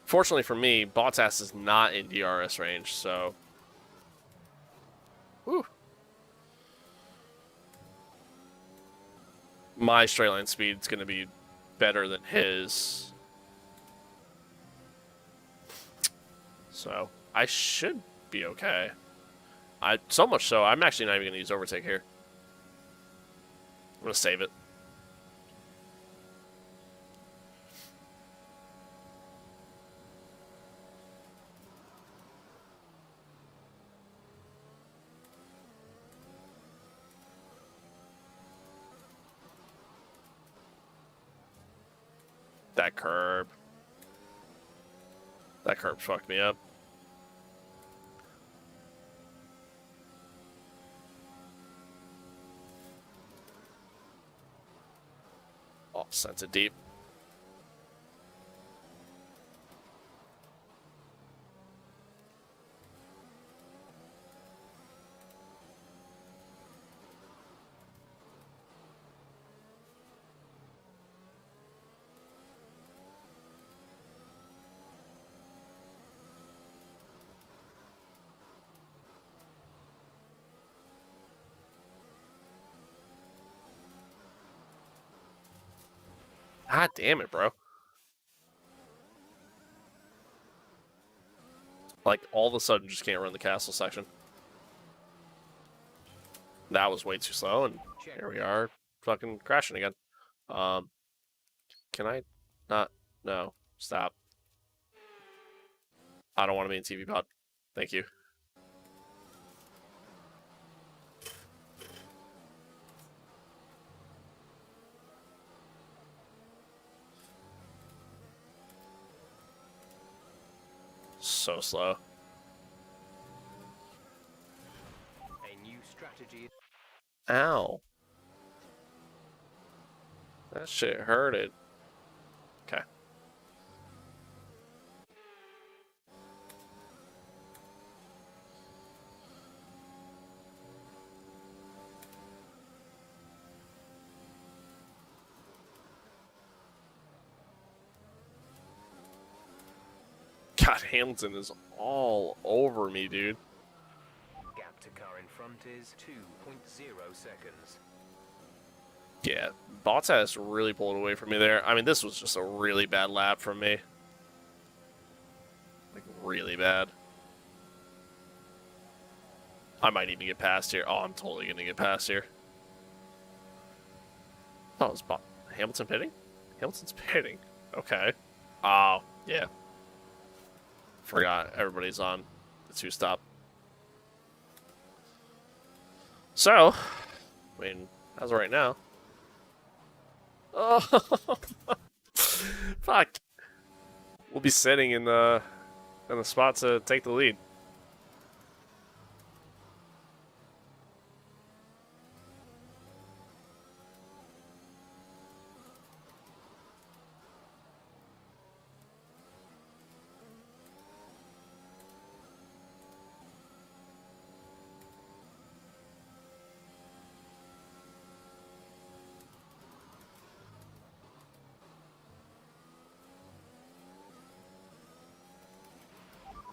Fortunately for me, Bottas is not in DRS range, so... Whew. My straight line speed is going to be better than his. So, I should be okay. So much so, I'm actually not even going to use overtake here. I'm going to save it. That curb. That curb fucked me up. Oh, sent it deep. God damn it, bro. Like, all of a sudden, just can't run the castle section. That was way too slow, and here we are, fucking crashing again. Can I not? No. Stop. I don't want to be in TV pod. Thank you. So slow. A new strategy. Ow. That shit hurted. Okay. God, Hamilton is all over me, dude. Gap to car in front is 2.0 seconds. Yeah, Bottas really pulled away from me there. I mean, this was just a really bad lap from me. Like, really bad. I might even get past here. Oh, I'm totally going to get past here. Oh, is Hamilton pitting? Hamilton's pitting. Okay. Oh, yeah. Forgot everybody's on the two-stop. So, I mean, as of right now. Oh, fuck. We'll be sitting in the spot to take the lead.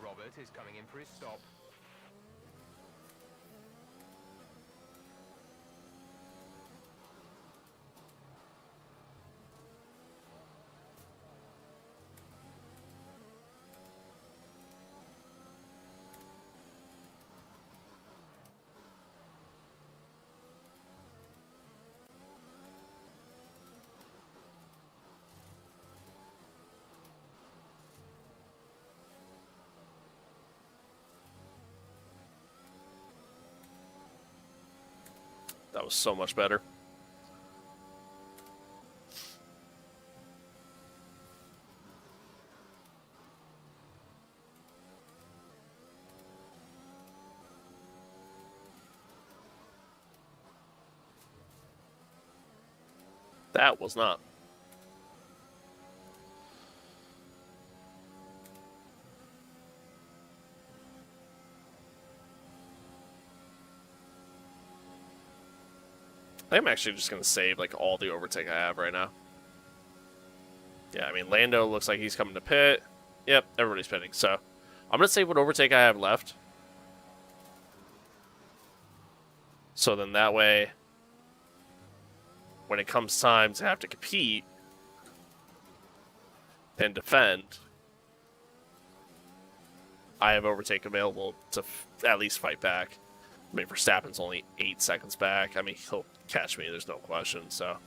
Robert is coming in for his stop. That was so much better. That was not. I'm actually just going to save like all the overtake I have right now. Yeah, I mean, Lando looks like he's coming to pit. Yep, everybody's pitting. So I'm going to save what overtake I have left. So then that way, when it comes time to have to compete and defend, I have overtake available to at least fight back. I mean, Verstappen's only 8 seconds back. I mean, he'll catch me, there's no question, so.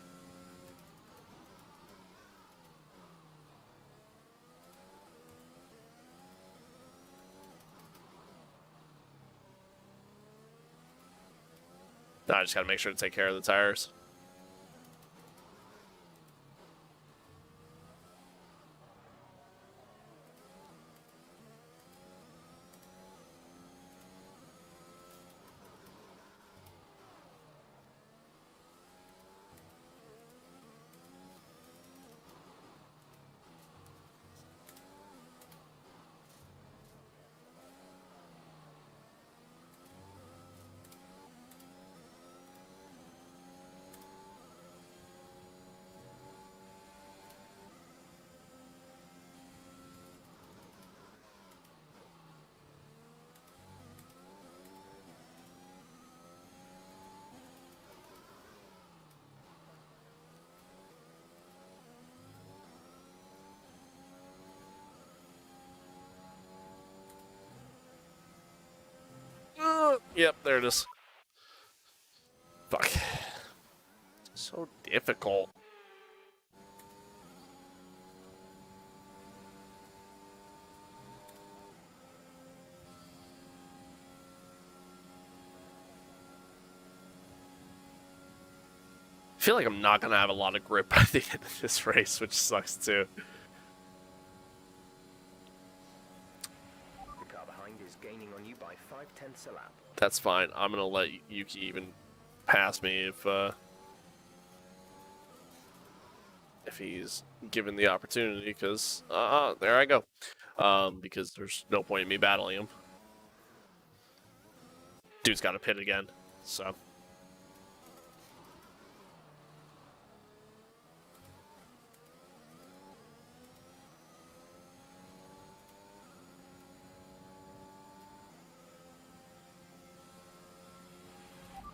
Now I just gotta make sure to take care of the tires. Yep, there it is. Fuck. So difficult. I feel like I'm not going to have a lot of grip by the end of this race, which sucks too. The car behind is gaining on you by 0.5 a lap. That's fine. I'm going to let Yuki even pass me if he's given the opportunity, because there I go. Because there's no point in me battling him. Dude's got to pit again, so.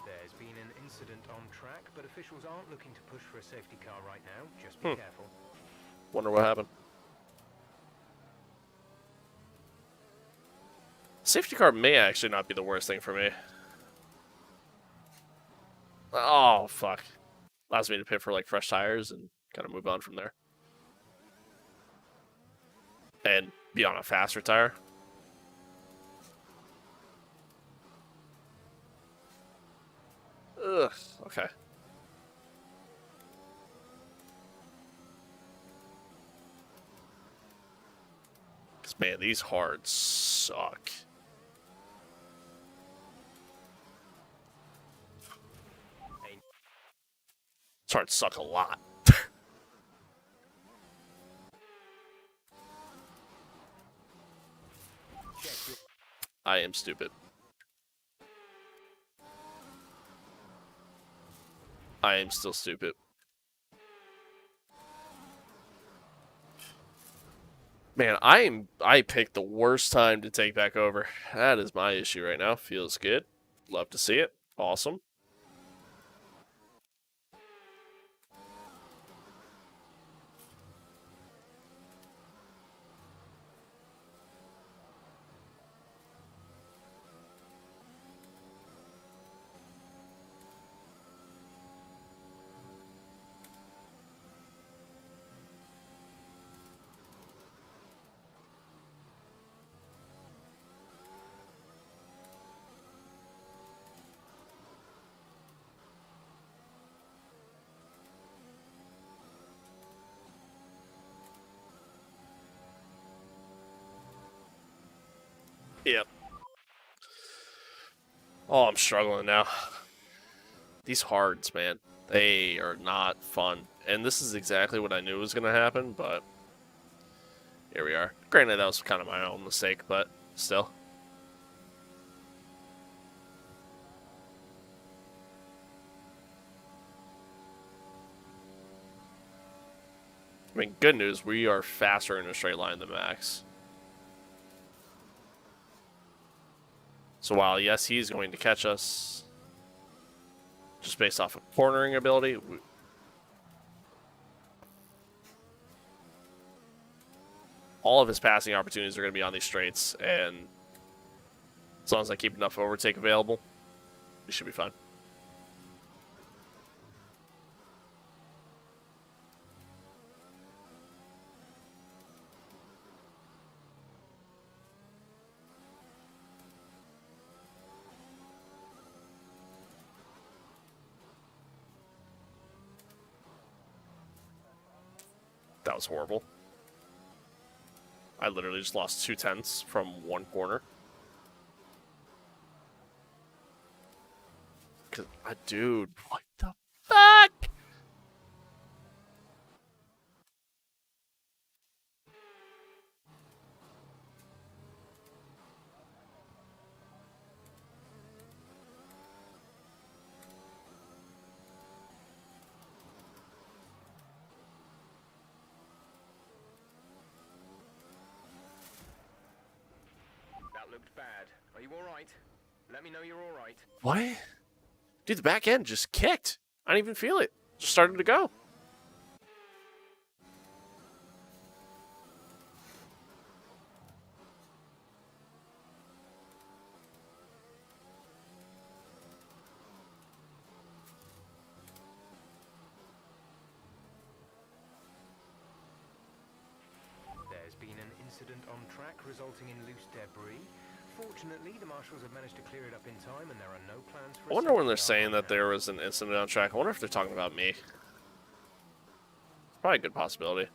There's been an incident on track, but officials aren't looking to push for a safety car right now. Just be careful. Wonder what happened. Safety car may actually not be the worst thing for me. Oh, fuck. Allows me to pit for like fresh tires and kind of move on from there. And be on a faster tire. Ugh, okay. Because, man, these hards suck. These hards suck a lot. I am stupid. I am still stupid. Man, I picked the worst time to take back over. That is my issue right now. Feels good. Love to see it. Awesome. Yep. Oh, I'm struggling now. These hards, man, they are not fun. And this is exactly what I knew was going to happen, but here we are. Granted, that was kind of my own mistake, but still. I mean, good news, we are faster in a straight line than Max. So while, yes, he's going to catch us just based off of cornering ability, all of his passing opportunities are going to be on these straights, and as long as I keep enough overtake available, we should be fine. That was horrible. I literally just lost 2/10 from one corner. Dude, what the fuck? That looked bad. Are you alright? Let me know you're alright. What? Dude, the back end just kicked. I didn't even feel it. Just started to go. There's been an incident on track resulting in loose debris. Fortunately, the marshals have managed to clear it up in time, and there are no plans for. I wonder when they're saying that there was an incident on track. I wonder if they're talking about me. Probably a good possibility.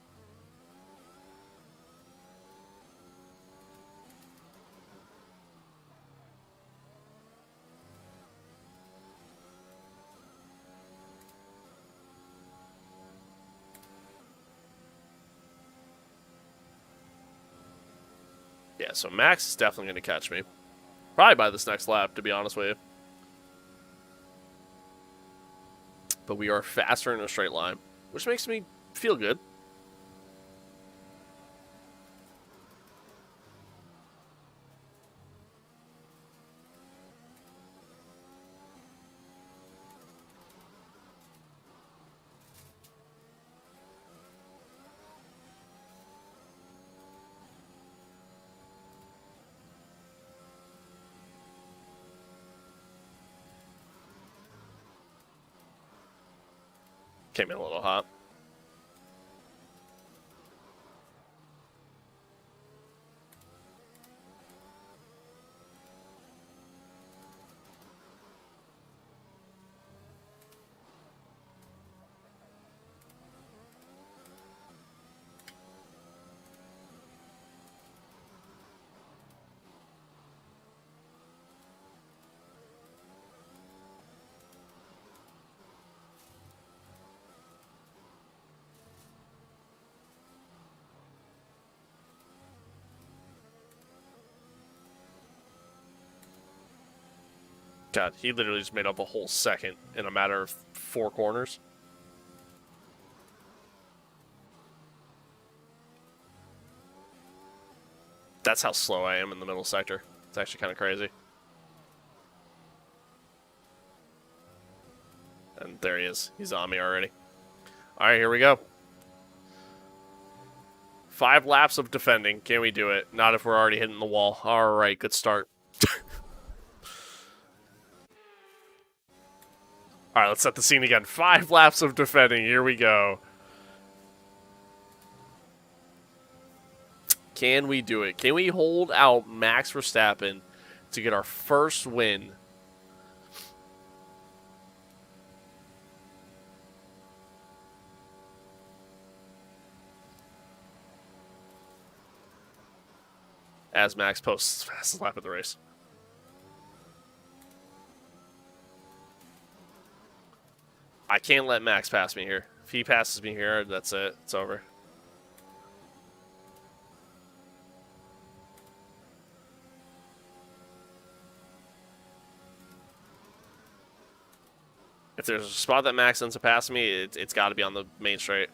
Yeah, so Max is definitely going to catch me. Probably by this next lap, to be honest with you. But we are faster in a straight line, which makes me feel good. Came in a little hot. God, he literally just made up a whole second in a matter of 4 corners. That's how slow I am in the middle sector. It's actually kind of crazy. And there he is. He's on me already. All right, here we go. 5 laps of defending. Can we do it? Not if we're already hitting the wall. All right, good start. All right, let's set the scene again. 5 laps of defending. Here we go. Can we do it? Can we hold out Max Verstappen to get our first win? As Max posts fastest lap of the race. I can't let Max pass me here. If he passes me here, that's it. It's over. If there's a spot that Max ends up passing me, it's got to be on the main straight.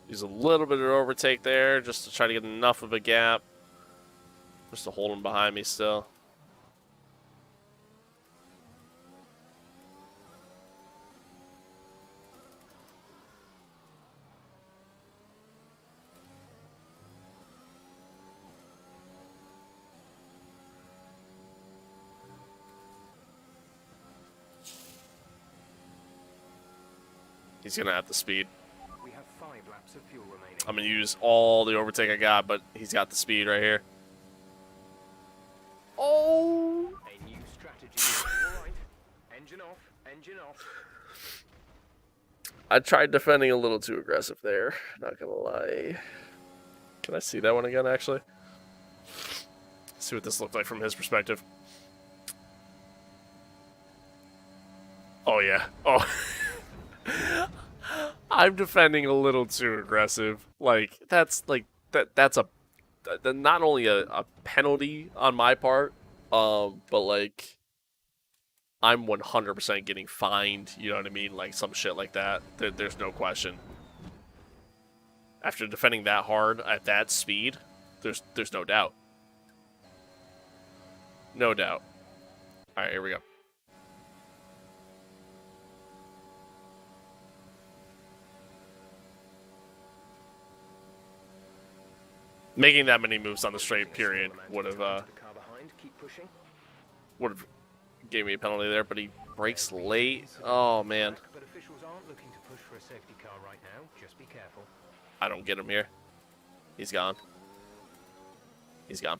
Use a little bit of overtake there just to try to get enough of a gap. Just to hold him behind me still. He's going to have the speed. We have 5 laps of fuel remaining. I'm going to use all the overtake I got, but he's got the speed right here. Oh! A new strategy. All right. Engine off. Engine off. I tried defending a little too aggressive there. Not going to lie. Can I see that one again, actually? See what this looked like from his perspective. Oh, yeah. Oh. I'm defending a little too aggressive. Like, that's a not only a penalty on my part, but like I'm 100% getting fined, you know what I mean? Like some shit like that. There's no question. After defending that hard at that speed, there's no doubt. No doubt. All right, here we go. Making that many moves on the straight period would have gave me a penalty there, but he brakes late. Oh man. But officials aren't looking to push for a safety car right now. Just be careful. I don't get him here. He's gone. He's gone.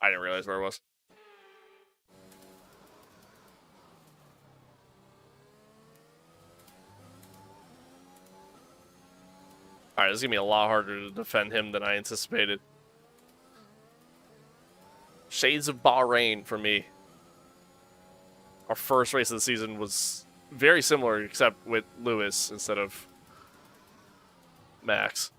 I didn't realize where it was. Alright, this is going to be a lot harder to defend him than I anticipated. Shades of Bahrain for me. Our first race of the season was very similar, except with Lewis instead of Max.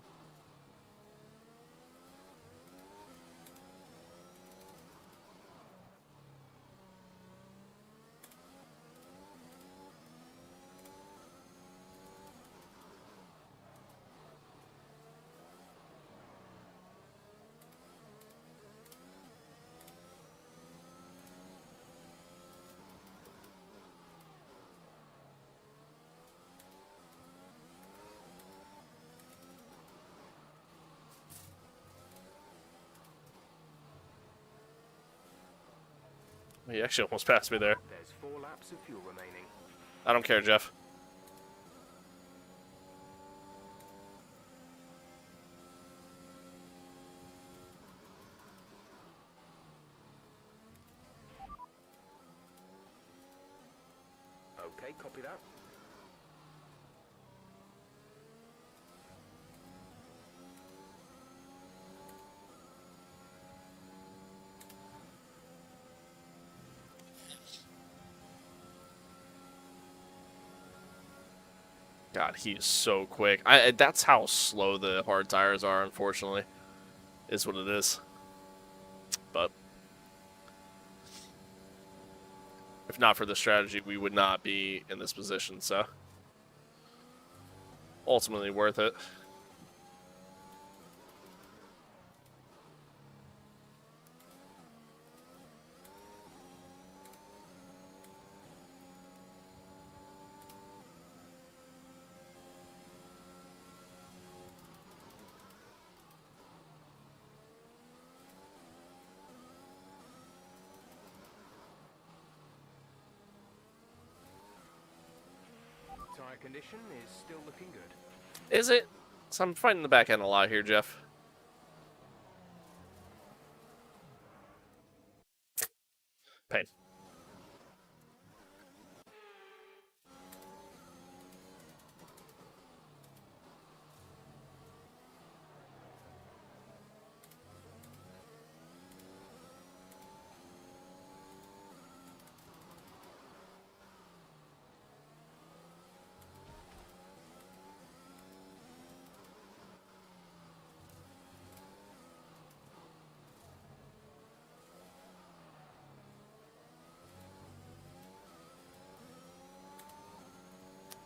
He actually almost passed me there. There's 4 laps of fuel remaining. I don't care, Jeff. Okay, copy that. God, he is so quick. That's how slow the hard tires are, unfortunately. Is what it is. But if not for the strategy, we would not be in this position, so ultimately worth it. Tire condition is still looking good. Is it? So I'm fighting the back end a lot here, Jeff. Pain.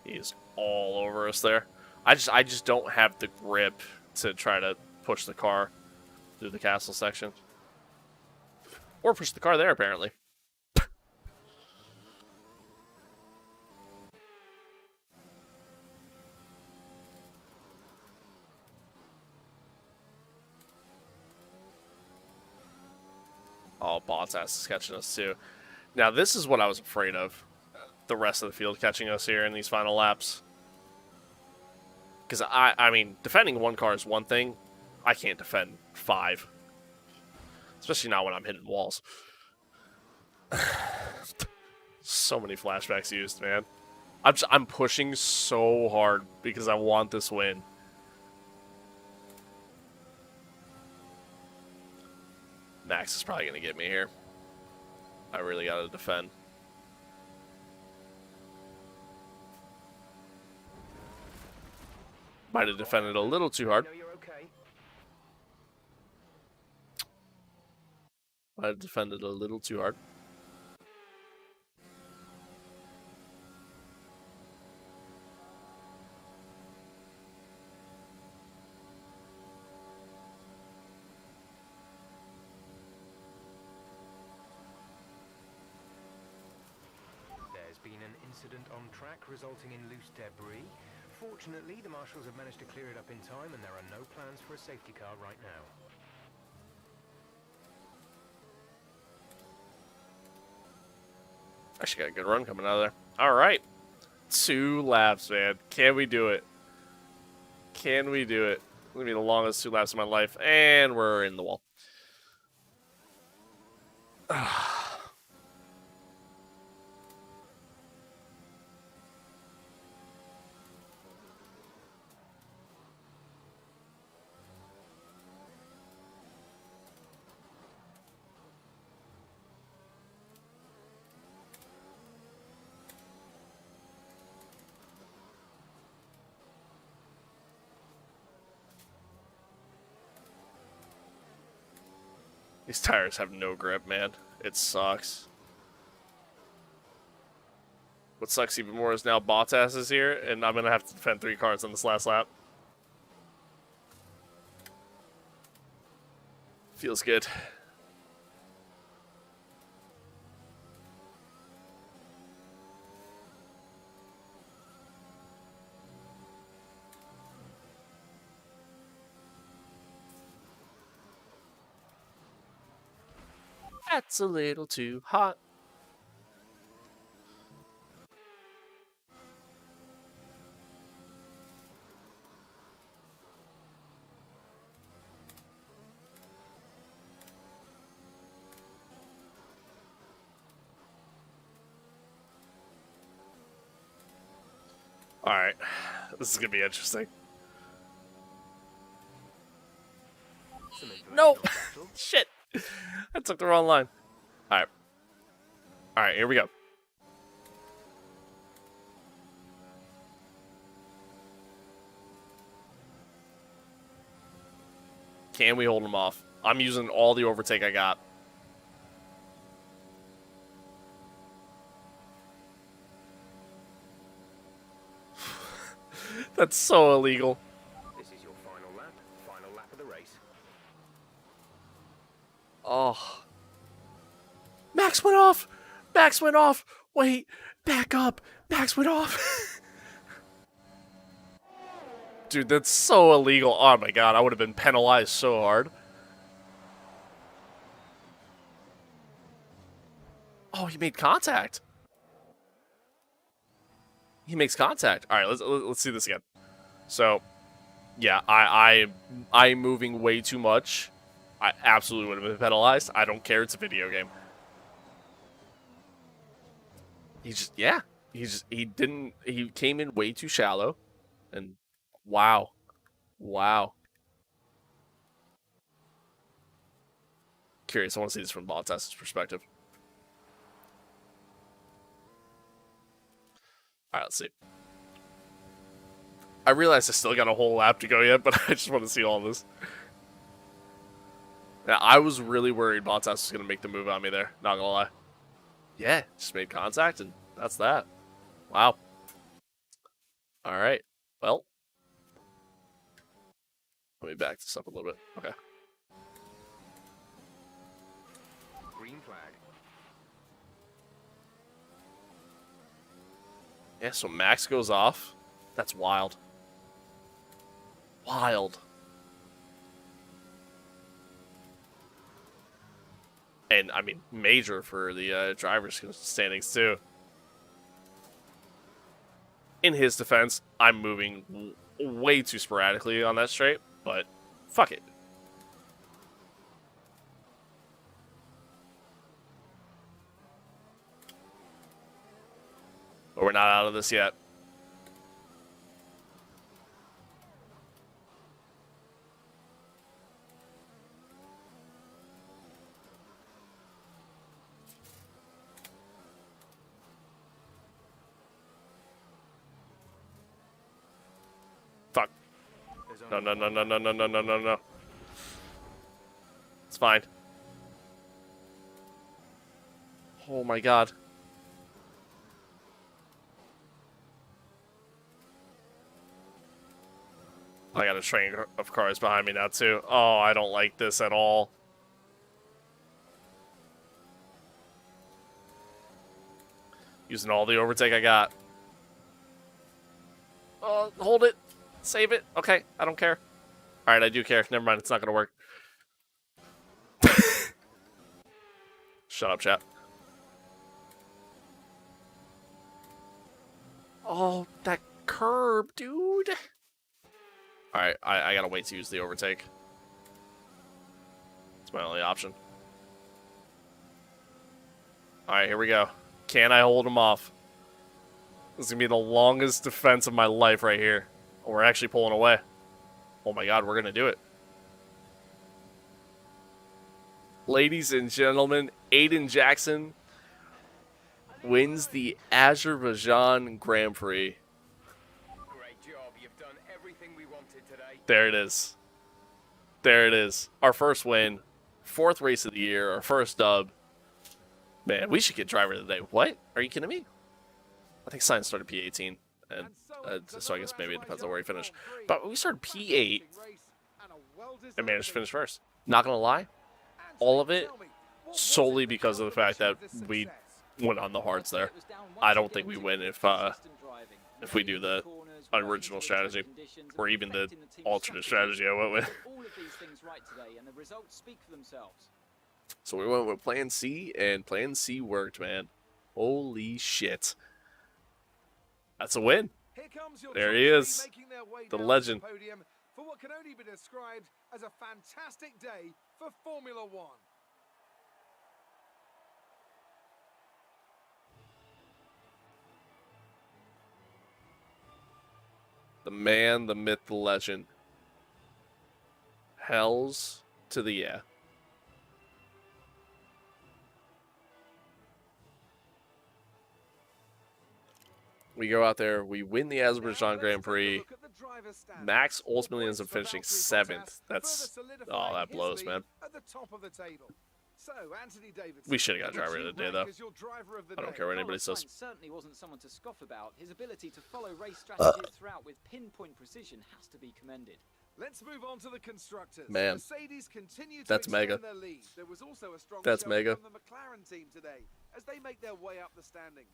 He's all over us there. I just don't have the grip to try to push the car through the castle section. Or push the car there, apparently. Oh, Bottas is catching us too. Now, this is what I was afraid of. The rest of the field catching us here in these final laps. Because, I mean, defending one car is one thing. I can't defend 5. Especially not when I'm hitting walls. So many flashbacks used, man. I'm pushing so hard because I want this win. Max is probably going to get me here. I really got to defend. Might have defended a little too hard. No, you're okay. Might have defended a little too hard. There's been an incident on track resulting in loose debris. Fortunately, the marshals have managed to clear it up in time, and there are no plans for a safety car right now. Actually got a good run coming out of there. All right. 2 laps, man. Can we do it? Can we do it? It's going to be the longest 2 laps of my life. And we're in the wall. These tires have no grip, man. It sucks. What sucks even more is now Bottas is here, and I'm going to have to defend 3 cars on this last lap. Feels good. That's a little too hot. Alright, this is going to be interesting. No! Shit! I took the wrong line. Alright. Alright, here we go. Can we hold him off? I'm using all the overtake I got. That's so illegal. This is your final lap of the race. Oh. Max went off! Max went off! Wait, back up! Max went off! Dude, that's so illegal. Oh my god, I would have been penalized so hard. Oh, he made contact. He makes contact. All right, let's see this again. So, yeah, I'm moving way too much. I absolutely would have been penalized. I don't care. It's a video game. He came in way too shallow, and wow. Curious. I want to see this from Bottas' perspective. All right, let's see. I realize I still got a whole lap to go yet, but I just want to see all this. Now, I was really worried Bottas was going to make the move on me there. Not going to lie. Yeah, just made contact, and that's that. Wow. All right. Well, let me back this up a little bit. Okay. Green flag. Yeah, so Max goes off. That's wild. Wild. And, I mean, major for the driver's standings, too. In his defense, I'm moving way too sporadically on that straight, but fuck it. But we're not out of this yet. Fuck. No, no, no, no, no, no, no, no, no, no. It's fine. Oh my god. I got a train of cars behind me now, too. Oh, I don't like this at all. Using all the overtake I got. Oh, hold it. Save it. Okay, I don't care. Alright, I do care. Never mind, it's not going to work. Shut up, chat. Oh, that curb, dude. Alright, I gotta wait to use the overtake. It's my only option. Alright, here we go. Can I hold him off? This is gonna be the longest defense of my life right here. Oh, we're actually pulling away. Oh my god, we're gonna do it. Ladies and gentlemen, Aiden Jackson wins the Azerbaijan Grand Prix. Great job. You've done everything we wanted today. There it is. There it is. Our first win. 4th race of the year. Our first dub. Man, we should get driver of the day. What? Are you kidding me? I think Science started P18. And so I guess maybe it depends on where he finished. But we started P8 and managed to finish first. Not going to lie. All of it solely because of the fact that we went on the hards there. I don't think we win if we do the original strategy or even the alternate strategy I went with. So we went with Plan C, and Plan C worked, man. Holy shit. That's a win. There he is, the legend. For what can only be described as a fantastic day for Formula One. The man, the myth, the legend. Hells to the yeah. We go out there, we win the Azerbaijan Grand Prix. Max ultimately ends up finishing 7th. Oh, that blows, man. We should have got driver of the day, though. I don't care what anybody says. Certainly wasn't someone to scoff about. His ability to follow race strategies throughout with pinpoint precision has to be commended. Let's move on to the constructors. Man, Mercedes continue to that's mega. their lead. There was also a strong That's showing mega. from the McLaren team today as they make their way up the standings.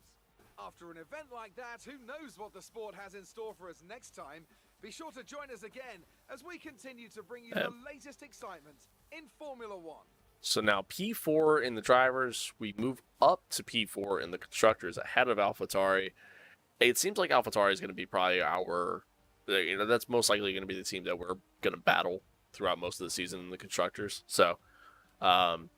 After an event like that, who knows what the sport has in store for us next time? Be sure to join us again as we continue to bring you the latest excitement in Formula One. So now P4 in the drivers, we move up to P4 in the constructors ahead of AlphaTauri. It seems like AlphaTauri is going to be probably our, that's most likely going to be the team that we're going to battle throughout most of the season in the constructors. So, awesome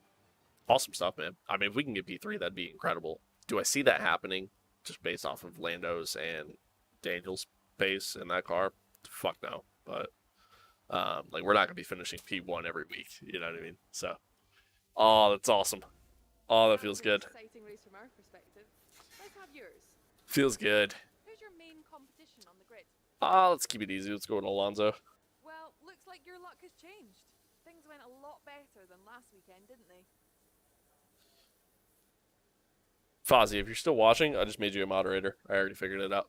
stuff, man. I mean, if we can get P3, that'd be incredible. Do I see that happening just based off of Lando's and Daniel's pace in that car? Fuck no. But, like, we're not going to be finishing P1 every week. You know what I mean? So, oh, that's awesome. Oh, that feels good. Exciting race from our perspective. Let's have yours. Feels good. Who's your main competition on the grid? Let's keep it easy. Let's go with Alonso. Well, looks like your luck has changed. Things went a lot better than last weekend, didn't they? Fozzie, if you're still watching, I just made you a moderator. I already figured it out.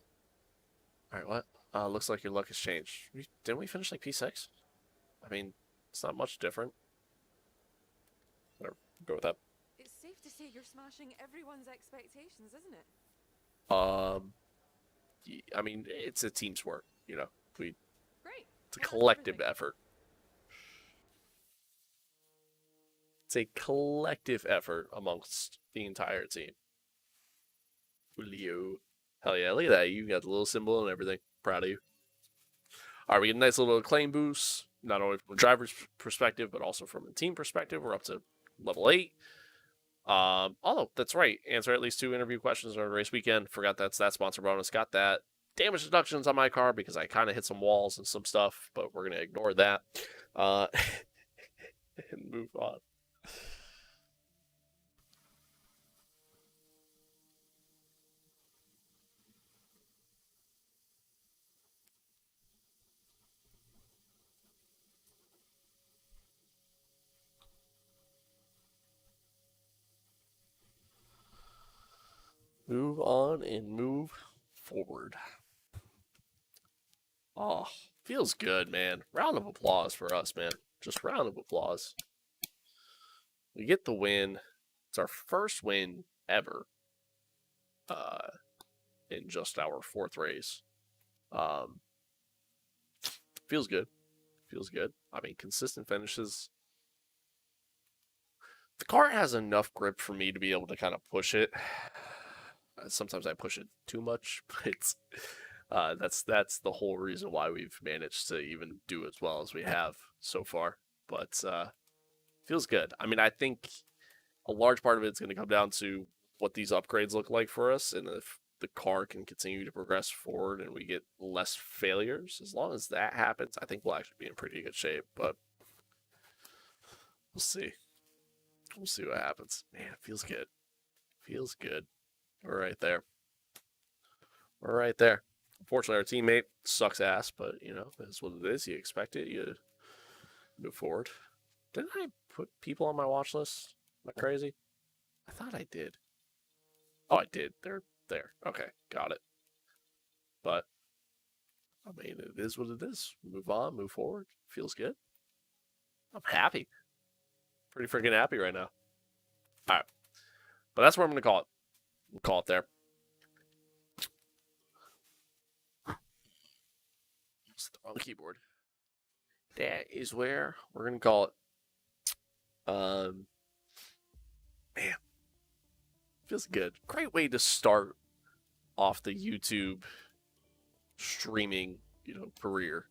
All right, what? Looks like your luck has changed. Didn't we finish like P6? I mean, it's not much different. Better go with that. It's safe to say you're smashing everyone's expectations, isn't it? I mean, it's a team sport, you know. Great. It's a Yeah, that's collective everything. effort. It's a collective effort amongst the entire team. Julio. Hell yeah, look at that. You got the little symbol and everything. Proud of you. All right, we get a nice little claim boost, not only from a driver's perspective, but also from a team perspective. We're up to level 8. Although, that's right. Answer at least 2 interview questions on a race weekend. Forgot that's that sponsor bonus. Got that. Damage deductions on my car because I kind of hit some walls and some stuff, but we're going to ignore that. And move on. Move on and move forward. Oh, feels good, man. Round of applause for us, man. Just round of applause. We get the win. It's our first win ever in just our 4th race. Feels good. Feels good. I mean, consistent finishes. The car has enough grip for me to be able to kind of push it. Sometimes I push it too much, but that's the whole reason why we've managed to even do as well as we have so far. But feels good. I mean, I think a large part of it's going to come down to what these upgrades look like for us, and if the car can continue to progress forward and we get less failures. As long as that happens, I think we'll actually be in pretty good shape. But we'll see. We'll see what happens. Man, it feels good. Feels good. We're right there. We're right there. Unfortunately, our teammate sucks ass, but, you know, that's what it is. You expect it. You move forward. Didn't I put people on my watch list? Am I crazy? I thought I did. Oh, I did. They're there. Okay, got it. But, I mean, it is what it is. Move on, move forward. Feels good. I'm happy. Pretty freaking happy right now. All right. But that's where I'm going to call it. We'll call it there. On the keyboard. That is where we're going to call it. Man. Feels good. Great way to start off the YouTube streaming, career.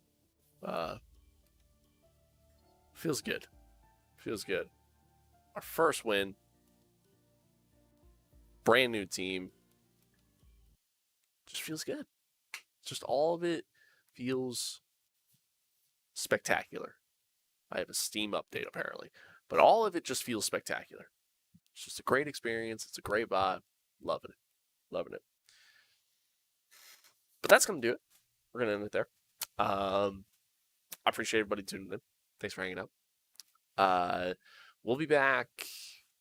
Feels good. Feels good. Our first win. Brand new team. Just feels good. Just all of it feels spectacular. I have a Steam update apparently, but all of it just feels spectacular. It's just a great experience. It's a great vibe. Loving it. Loving it. But that's going to do it. We're going to end it there. I appreciate everybody tuning in. Thanks for hanging out. We'll be back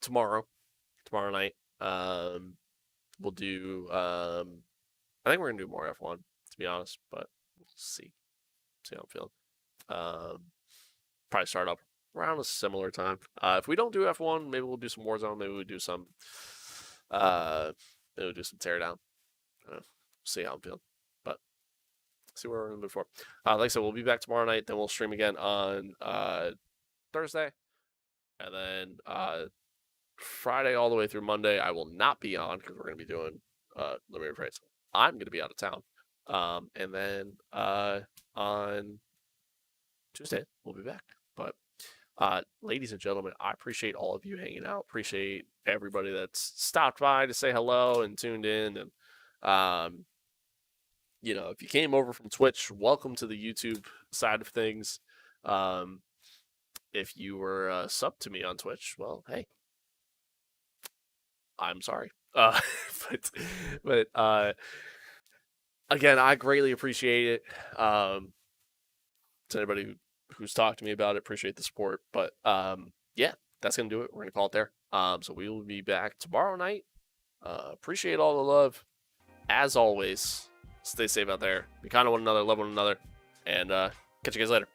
tomorrow night. We'll do, I think we're going to do more F1, to be honest, but we'll see. See how I'm feeling. Probably start up around a similar time. If we don't do F1, maybe we'll do some Warzone. Maybe we'll do some, teardown. See how I'm feeling. But see where we're going to move forward. Like I said, we'll be back tomorrow night. Then we'll stream again on Thursday. And then Friday all the way through Monday, I will not be on because we're going to be doing limited race. I'm going to be out of town. And then on Tuesday, we'll be back. But ladies and gentlemen, I appreciate all of you hanging out. Appreciate everybody that's stopped by to say hello and tuned in. And, if you came over from Twitch, welcome to the YouTube side of things. If you were subbed to me on Twitch, well, hey, I'm sorry. But again, I greatly appreciate it. To anybody who's talked to me about it, appreciate the support. But yeah, that's gonna do it. We're gonna call it there. So we will be back tomorrow night. Appreciate all the love, as always, Stay safe out there. Be kind to one another. Love one another. And catch you guys later.